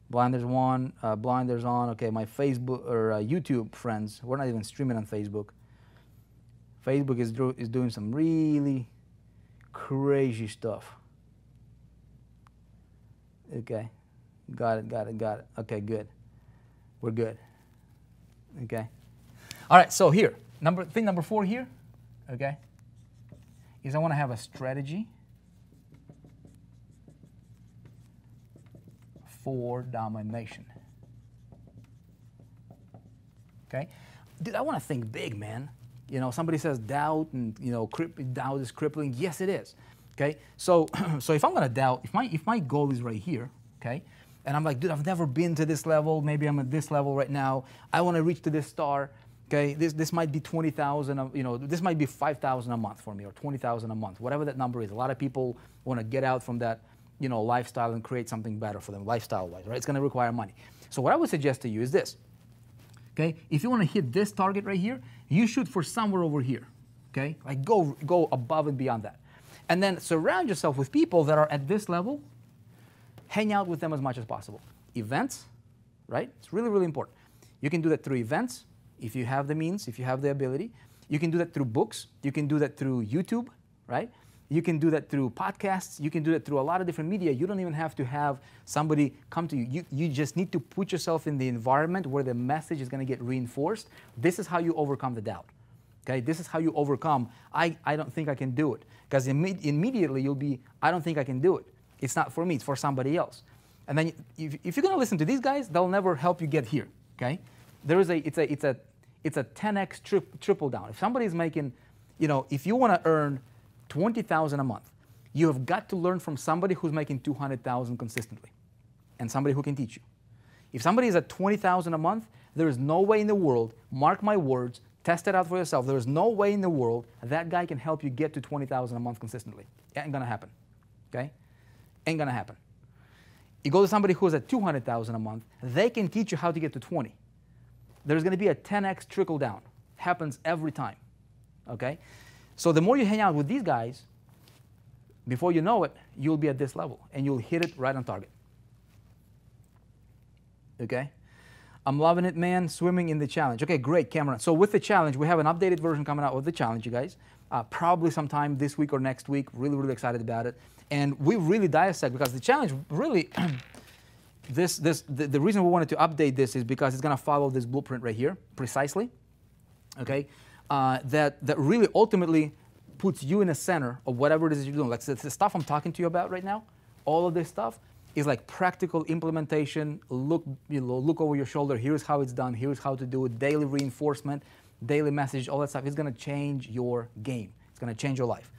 Blinders on. Blinders on. Okay, my Facebook or YouTube friends. We're not even streaming on Facebook. Facebook is doing some really crazy stuff. Okay, got it. Okay, good. We're good. Okay. All right. So here, thing number 4 here. Okay, is I want to have a strategy for domination. Okay, dude, I want to think big, man. Somebody says doubt, and doubt is crippling. Yes, it is. Okay, so if I'm gonna doubt, if my goal is right here, okay, and I'm like, dude, I've never been to this level. Maybe I'm at this level right now. I want to reach to this star. Okay, this might be 20,000. This might be 5,000 a month for me, or 20,000 a month, whatever that number is. A lot of people want to get out from that, lifestyle and create something better for them, lifestyle-wise, right? It's going to require money. So what I would suggest to you is this. Okay, if you want to hit this target right here, you shoot for somewhere over here. Okay, like go above and beyond that. And then surround yourself with people that are at this level. Hang out with them as much as possible. events, right? It's really, really important. You can do that through events if you have the means, if you have the ability. You can do that through books. You can do that through YouTube, right? You can do that through podcasts. You can do that through a lot of different media. You don't even have to have somebody come to you. You just need to put yourself in the environment where the message is going to get reinforced. This is how you overcome the doubt. Okay? This is how you overcome, I don't think I can do it. Because immediately you'll be, I don't think I can do it. It's not for me, it's for somebody else. And then if you're going to listen to these guys, they'll never help you get here. Okay? It's a 10x triple down. If somebody's making, if you want to earn $20,000 a month, you have got to learn from somebody who's making $200,000 consistently, and somebody who can teach you. If somebody is at $20,000 a month, there is no way in the world, mark my words, test it out for yourself, there is no way in the world that guy can help you get to $20,000 a month consistently. Ain't gonna happen, okay? Ain't gonna happen. You go to somebody who's at $200,000 a month, they can teach you how to get to 20. There's gonna be a 10x trickle down. Happens every time, okay? So the more you hang out with these guys, before you know it, you'll be at this level, and you'll hit it right on target. Okay? I'm loving it, man. Swimming in the challenge. Okay, great, Cameron. So with the challenge, we have an updated version coming out with the challenge, you guys. Probably sometime this week or next week. Really, really excited about it. And we really dissect, because the challenge really, the reason we wanted to update this is because it's going to follow this blueprint right here, precisely. Okay? That really ultimately puts you in the center of whatever it is you're doing. Like the stuff I'm talking to you about right now, all of this stuff is like practical implementation. Look over your shoulder. Here's how it's done. Here's how to do it. Daily reinforcement, daily message, all that stuff. It's going to change your game. It's going to change your life.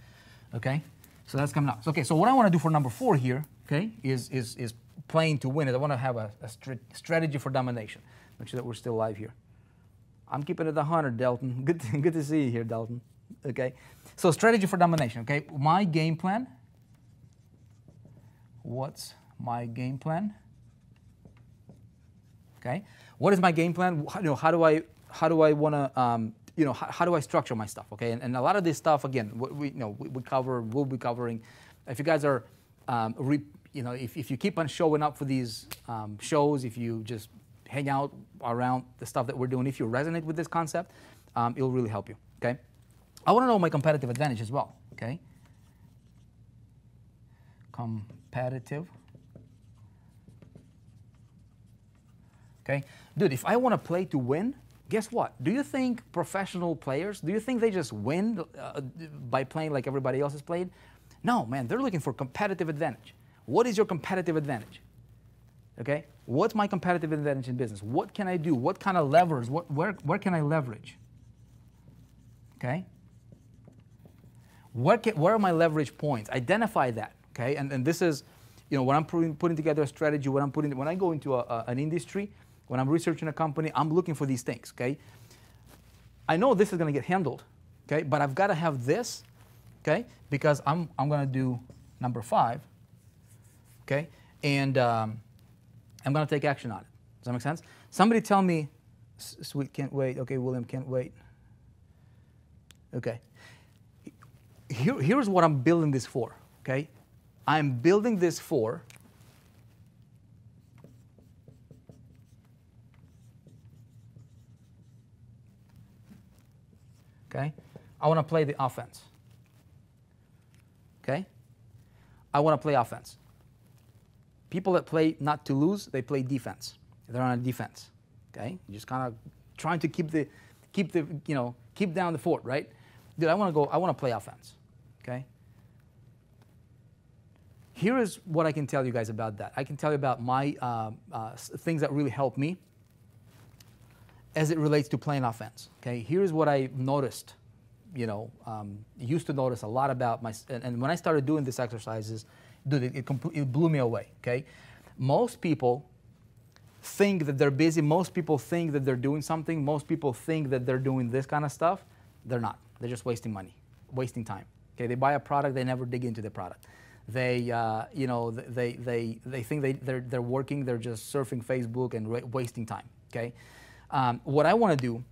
Okay, so that's coming up. Okay, so what I want to do for number 4 here, okay, is playing to win it. I want to have a strategy for domination. Make sure that we're still live here. I'm keeping it 100, Dalton. Good to see you here, Dalton. Okay, so strategy for domination. Okay, my game plan. What's my game plan? Okay, what is my game plan? How do I want to how do I structure my stuff? Okay, and a lot of this stuff, again, we'll be covering. If you guys are if you keep on showing up for these shows, if you just hang out around the stuff that we're doing, if you resonate with this concept, it'll really help you, okay? I want to know my competitive advantage as well, okay? Competitive. Okay? Dude, if I want to play to win, guess what? Do you think professional players, do you think they just win by playing like everybody else has played? No, man, they're looking for competitive advantage. What is your competitive advantage? Okay? What's my competitive advantage in business? What can I do? What kind of levers? Where can I leverage? Okay? Where are my leverage points? Identify that. Okay? And this is, when I'm putting together a strategy, when I go into an industry, when I'm researching a company, I'm looking for these things. Okay? I know this is going to get handled. Okay? But I've got to have this. Okay? Because I'm going to do number 5. Okay? And I'm going to take action on it. Does that make sense? Somebody tell me, sweet, can't wait. Okay, William, can't wait. Okay. Here's what I'm building this for. Okay? I'm building this for okay? I want to play the offense. Okay? I want to play offense. People that play not to lose, they play defense. They're on a defense. Okay? You're just kind of trying to keep down the fort, right? Dude, I want to play offense. Okay? Here is what I can tell you guys about that. I can tell you about my things that really help me as it relates to playing offense. Okay? Here's what I noticed. Used to notice a lot about and when I started doing these exercises, dude, it blew me away. Okay? Most people think that they're busy. Most people think that they're doing something. Most people think that they're doing this kind of stuff. They're not. They're just wasting money, wasting time. Okay? They buy a product. They never dig into the product. They, they think they're working. They're just surfing Facebook and wasting time. Okay? What I want to do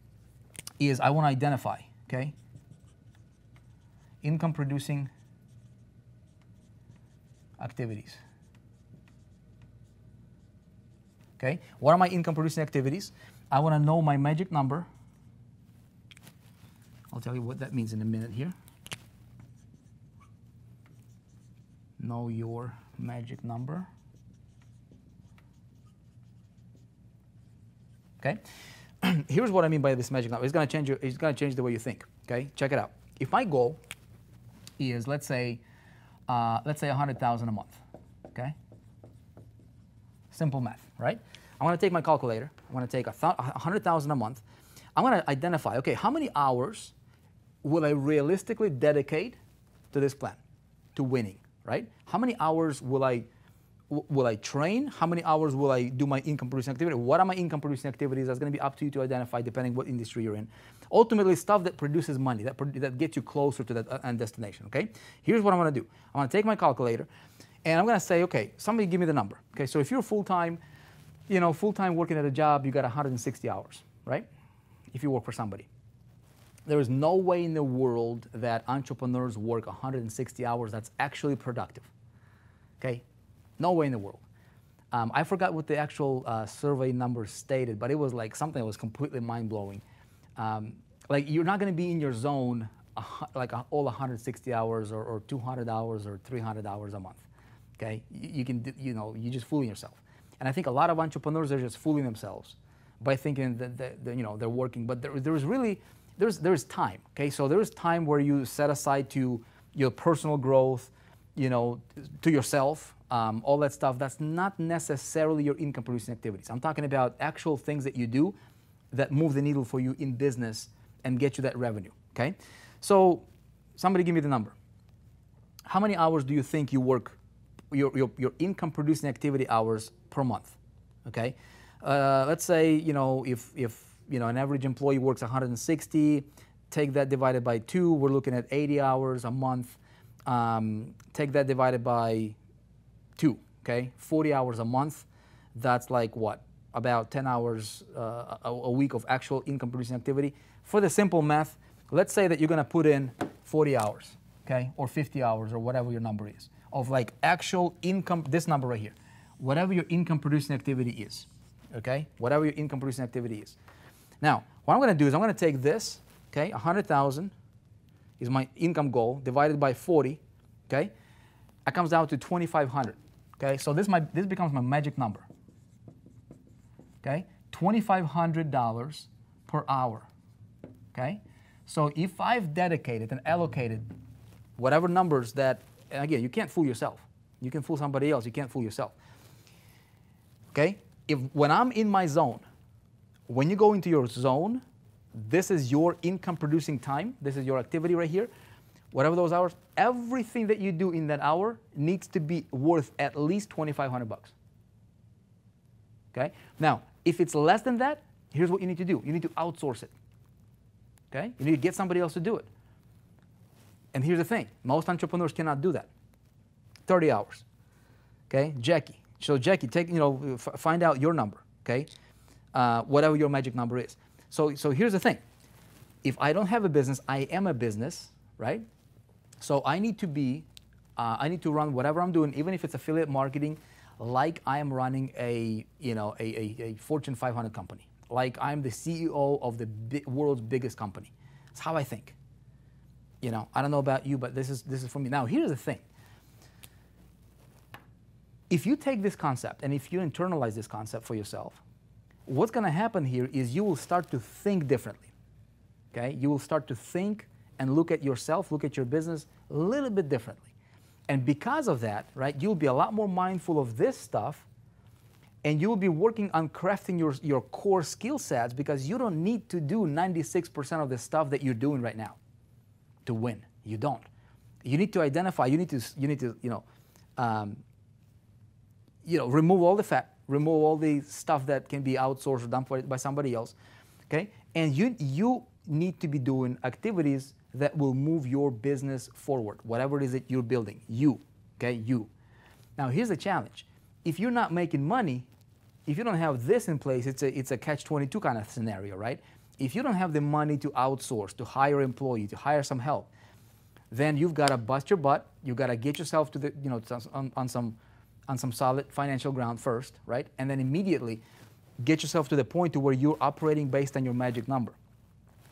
is I want to identify. Okay? Income producing activities. Okay, what are my income producing activities? I want to know my magic number. I'll tell you what that means in a minute here. Know your magic number. Okay, here's what I mean by this magic number. It's going to change the way you think. Okay, check it out. If my goal is, let's say 100,000 a month. Okay, simple math, right? I want to take my calculator. I want to take 100,000 a month. I'm going to identify, okay, how many hours will I realistically dedicate to this plan, to winning, right? How many hours will I train? How many hours will I do my income producing activity? What are my income producing activities? That's going to be up to you to identify depending what industry you're in. Ultimately, stuff that produces money, that gets you closer to that end destination, okay? Here's what I'm going to do. I'm going to take my calculator and I'm going to say, okay, somebody give me the number. Okay, so if you're full-time, full-time working at a job, you got 160 hours, right? If you work for somebody. There is no way in the world that entrepreneurs work 160 hours that's actually productive, okay? No way in the world. I forgot what the actual survey numbers stated, but it was like something that was completely mind-blowing. Like you're not going to be in your zone all 160 hours or 200 hours or 300 hours a month. Okay, you're just fooling yourself. And I think a lot of entrepreneurs are just fooling themselves by thinking that they're working. But there's time. Okay, so there is time where you set aside to your personal growth, to yourself. All that stuff, that's not necessarily your income producing activities. I'm talking about actual things that you do that move the needle for you in business and get you that revenue, okay? So somebody give me the number. How many hours do you think you work, your income producing activity hours per month, okay? Let's say, if an average employee works 160, take that divided by 2, we're looking at 80 hours a month. Take that divided by 2, okay? 40 hours a month. That's like what? About 10 hours a week of actual income producing activity. For the simple math, let's say that you're going to put in 40 hours, okay? Or 50 hours or whatever your number is of like actual income, this number right here. Whatever your income producing activity is, okay? Whatever your income producing activity is. Now, what I'm going to do is I'm going to take this, okay? 100,000 is my income goal divided by 40, okay? That comes down to 2,500. Okay, so this becomes my magic number. Okay, $2,500 per hour. Okay, so if I've dedicated and allocated whatever numbers that, and again, you can't fool yourself. You can fool somebody else. You can't fool yourself. Okay, when I'm in my zone, when you go into your zone, this is your income producing time. This is your activity right here. Whatever those hours, everything that you do in that hour needs to be worth at least $2,500. Okay? Now, if it's less than that, here's what you need to do. You need to outsource it. Okay? You need to get somebody else to do it. And here's the thing. Most entrepreneurs cannot do that. 30 hours. Okay? Jackie. So Jackie, find out your number. Okay? Whatever your magic number is. So here's the thing. If I don't have a business, I am a business, right? So I need to run whatever I'm doing, even if it's affiliate marketing, like I am running a Fortune 500 company, like I'm the CEO of the world's biggest company. That's how I think. I don't know about you, but this is for me. Now, here's the thing. If you take this concept and if you internalize this concept for yourself, what's going to happen here is you will start to think differently. Okay? You will start to think and look at yourself, look at your business a little bit differently. And because of that, right, you'll be a lot more mindful of this stuff, and you'll be working on crafting your core skill sets, because you don't need to do 96% of the stuff that you're doing right now to win. You don't. You need to identify, you need to remove all the fat, remove all the stuff that can be outsourced or done by somebody else, okay? And you need to be doing activities that will move your business forward, whatever it is that you're building. Okay, you. Now, here's the challenge. If you're not making money, if you don't have this in place, it's a catch-22 kind of scenario, right? If you don't have the money to outsource, to hire an employee, to hire some help, then you've got to bust your butt. You've got to get yourself to the, on some on some solid financial ground first, right? And then immediately get yourself to the point to where you're operating based on your magic number.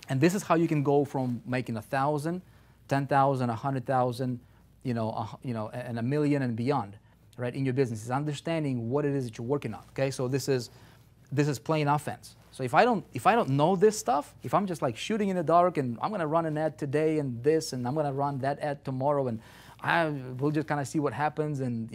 And this is how you can go from making 1,000, 10,000, 100,000, and a million and beyond, right? In your business is understanding what it is that you're working on. Okay, so this is playing offense. So if I don't know this stuff, if I'm just like shooting in the dark and I'm gonna run an ad today and this and I'm gonna run that ad tomorrow and we'll just kind of see what happens and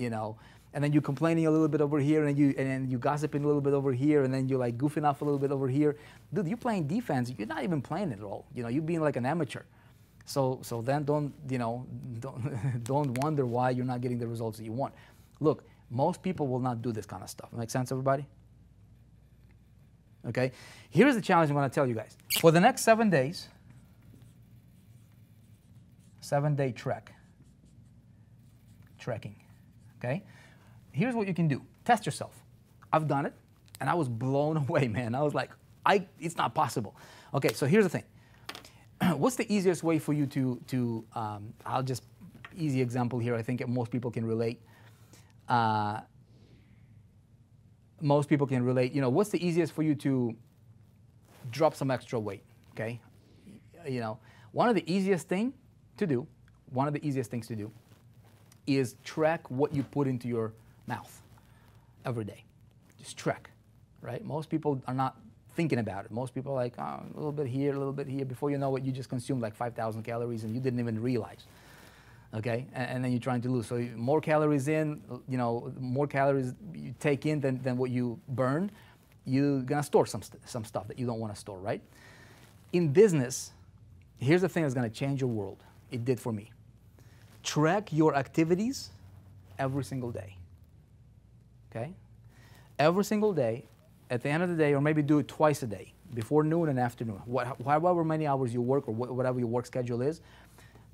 and then you're complaining a little bit over here and then you gossiping a little bit over here and then you're like goofing off a little bit over here. Dude, you're playing defense. You're not even playing it at all. You're being like an amateur. So then don't wonder why you're not getting the results that you want. Look, most people will not do this kind of stuff. Make sense, everybody? Okay. Here's the challenge I'm going to tell you guys. For the next 7 days, 7-day trekking. Okay. Here's what you can do. Test yourself. I've done it, and I was blown away, man. I was like, it's not possible. Okay, so here's the thing. What's the easiest way for you to I'll just, easy example here, I think most people can relate. Most people can relate. What's the easiest for you to drop some extra weight, okay? One of the easiest things to do is track what you put into your mouth every day. Just track, right? Most people are not thinking about it. Most people are like, a little bit here, a little bit here. Before you know it, you just consumed like 5,000 calories and you didn't even realize, okay? And then you're trying to lose. So more calories in, more calories you take in than what you burn, you're gonna store some stuff that you don't wanna store, right? In business, here's the thing that's gonna change your world. It did for me. Track your activities every single day, okay? Every single day, at the end of the day, or maybe do it twice a day, before noon and afternoon, however many hours you work or whatever your work schedule is,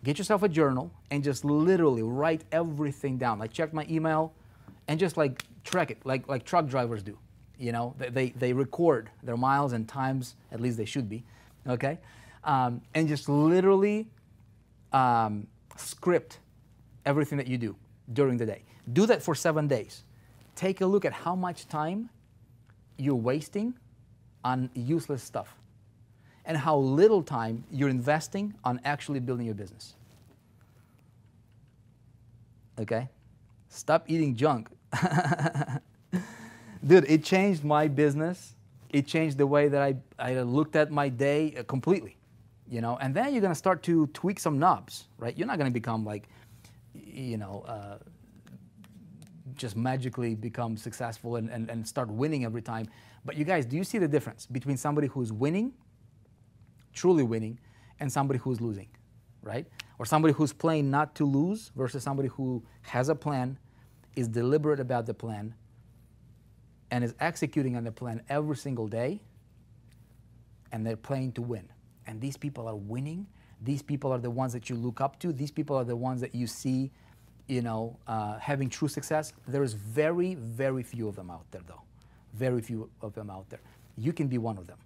get yourself a journal and just literally write everything down. Like check my email and just like track it, like truck drivers do. They record their miles and times, at least they should be, okay? And just literally script everything that you do during the day. Do that for 7 days. Take a look at how much time you're wasting on useless stuff and how little time you're investing on actually building your business. Okay? Stop eating junk. Dude, it changed my business. It changed the way that I looked at my day completely. And then you're going to start to tweak some knobs, right? You're not going to become like, just magically become successful and start winning every time. But you guys, do you see the difference between somebody who's winning, truly winning, and somebody who's losing, right? Or somebody who's playing not to lose versus somebody who has a plan, is deliberate about the plan, and is executing on the plan every single day, and they're playing to win. And these people are winning. These people are the ones that you look up to. These people are the ones that you see, having true success. There's very, very few of them out there, though. Very few of them out there. You can be one of them,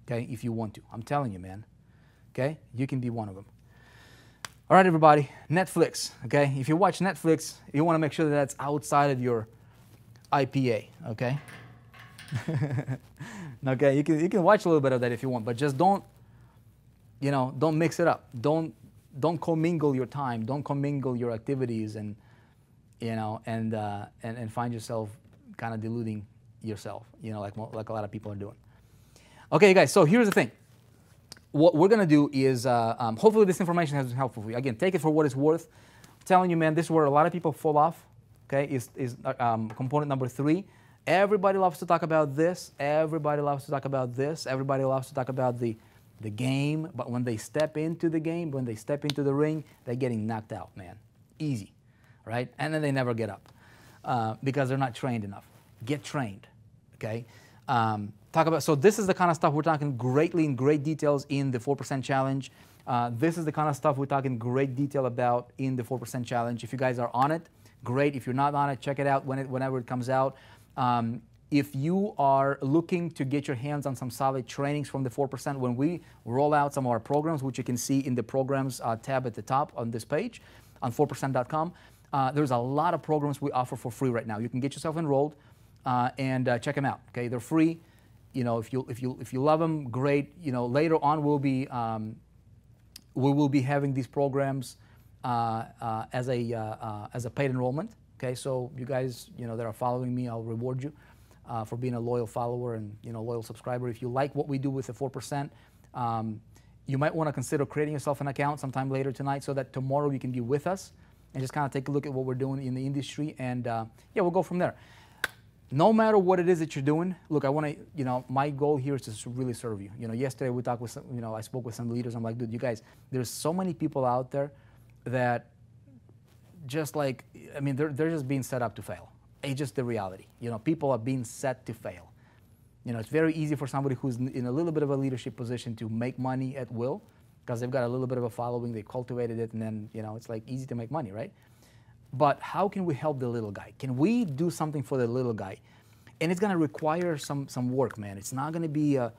okay, if you want to. I'm telling you, man, okay? You can be one of them. All right, everybody, Netflix, okay? If you watch Netflix, you want to make sure that that's outside of your IPA, okay? Okay, you can watch a little bit of that if you want, but just don't mix it up. Don't commingle your time. Don't commingle your activities, and find yourself kind of deluding yourself, like a lot of people are doing. Okay, guys. So here's the thing. What we're gonna do is, hopefully, this information has been helpful for you. Again, take it for what it's worth. I'm telling you, man, this is where a lot of people fall off. Okay, is component number 3. Everybody loves to talk about this. Everybody loves to talk about this. Everybody loves to talk about the game, but when they step into the game, when they step into the ring, they're getting knocked out, man. Easy, right? And then they never get up because they're not trained enough. Get trained, okay? So this is the kind of stuff we're talking greatly in great details in the 4% Challenge. This is the kind of stuff we're talking great detail about in the 4% Challenge. If you guys are on it, great. If you're not on it, check it out whenever it comes out. If you are looking to get your hands on some solid trainings from the 4%, when we roll out some of our programs, which you can see in the programs tab at the top on this page, on 4percent.com, There's a lot of programs we offer for free right now. You can get yourself enrolled and check them out. Okay, they're free. You know, if you love them, great. You know, later on we will be having these programs as a paid enrollment. Okay, so you guys, you know, that are following me, I'll reward you for being a loyal follower and, you know, loyal subscriber. If you like what we do with the 4%, you might want to consider creating yourself an account sometime later tonight so that tomorrow you can be with us and just kind of take a look at what we're doing in the industry, and yeah, we'll go from there. No matter what it is that you're doing, look, I want to, you know, my goal here is to really serve you. You know, yesterday we talked with some, you know, I spoke with some leaders. I'm like, dude, you guys, there's so many people out there that just like, I mean, they're just being set up to fail. It's just the reality. You know, people are being set to fail. You know, it's very easy for somebody who's in a little bit of a leadership position to make money at will because they've got a little bit of a following, they cultivated it, and then, you know, it's like easy to make money, right? But how can we help the little guy? Can we do something for the little guy? And it's going to require some work, man. It's not going to be a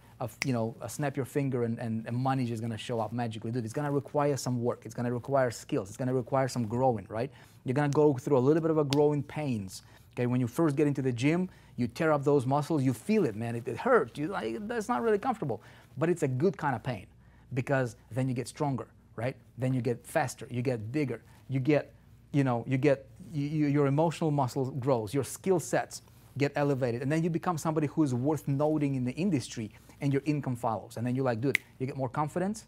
snap your finger and money just going to show up magically. Dude, it's going to require some work. It's going to require skills. It's going to require some growing, right? You're going to go through a little bit of a growing pains. Okay, when you first get into the gym, you tear up those muscles, you feel it, man. It hurts. That's not really comfortable. But it's a good kind of pain because then you get stronger, right? Then you get faster. You get bigger. You get, your emotional muscle grows. Your skill sets get elevated. And then you become somebody who is worth noting in the industry and your income follows. And then you're like, dude, you get more confidence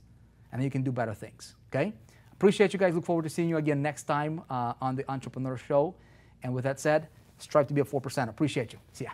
and then you can do better things, okay? Appreciate you guys. Look forward to seeing you again next time on the Entrepreneur Show. And with that said, strive to be a 4%. Appreciate you. See ya.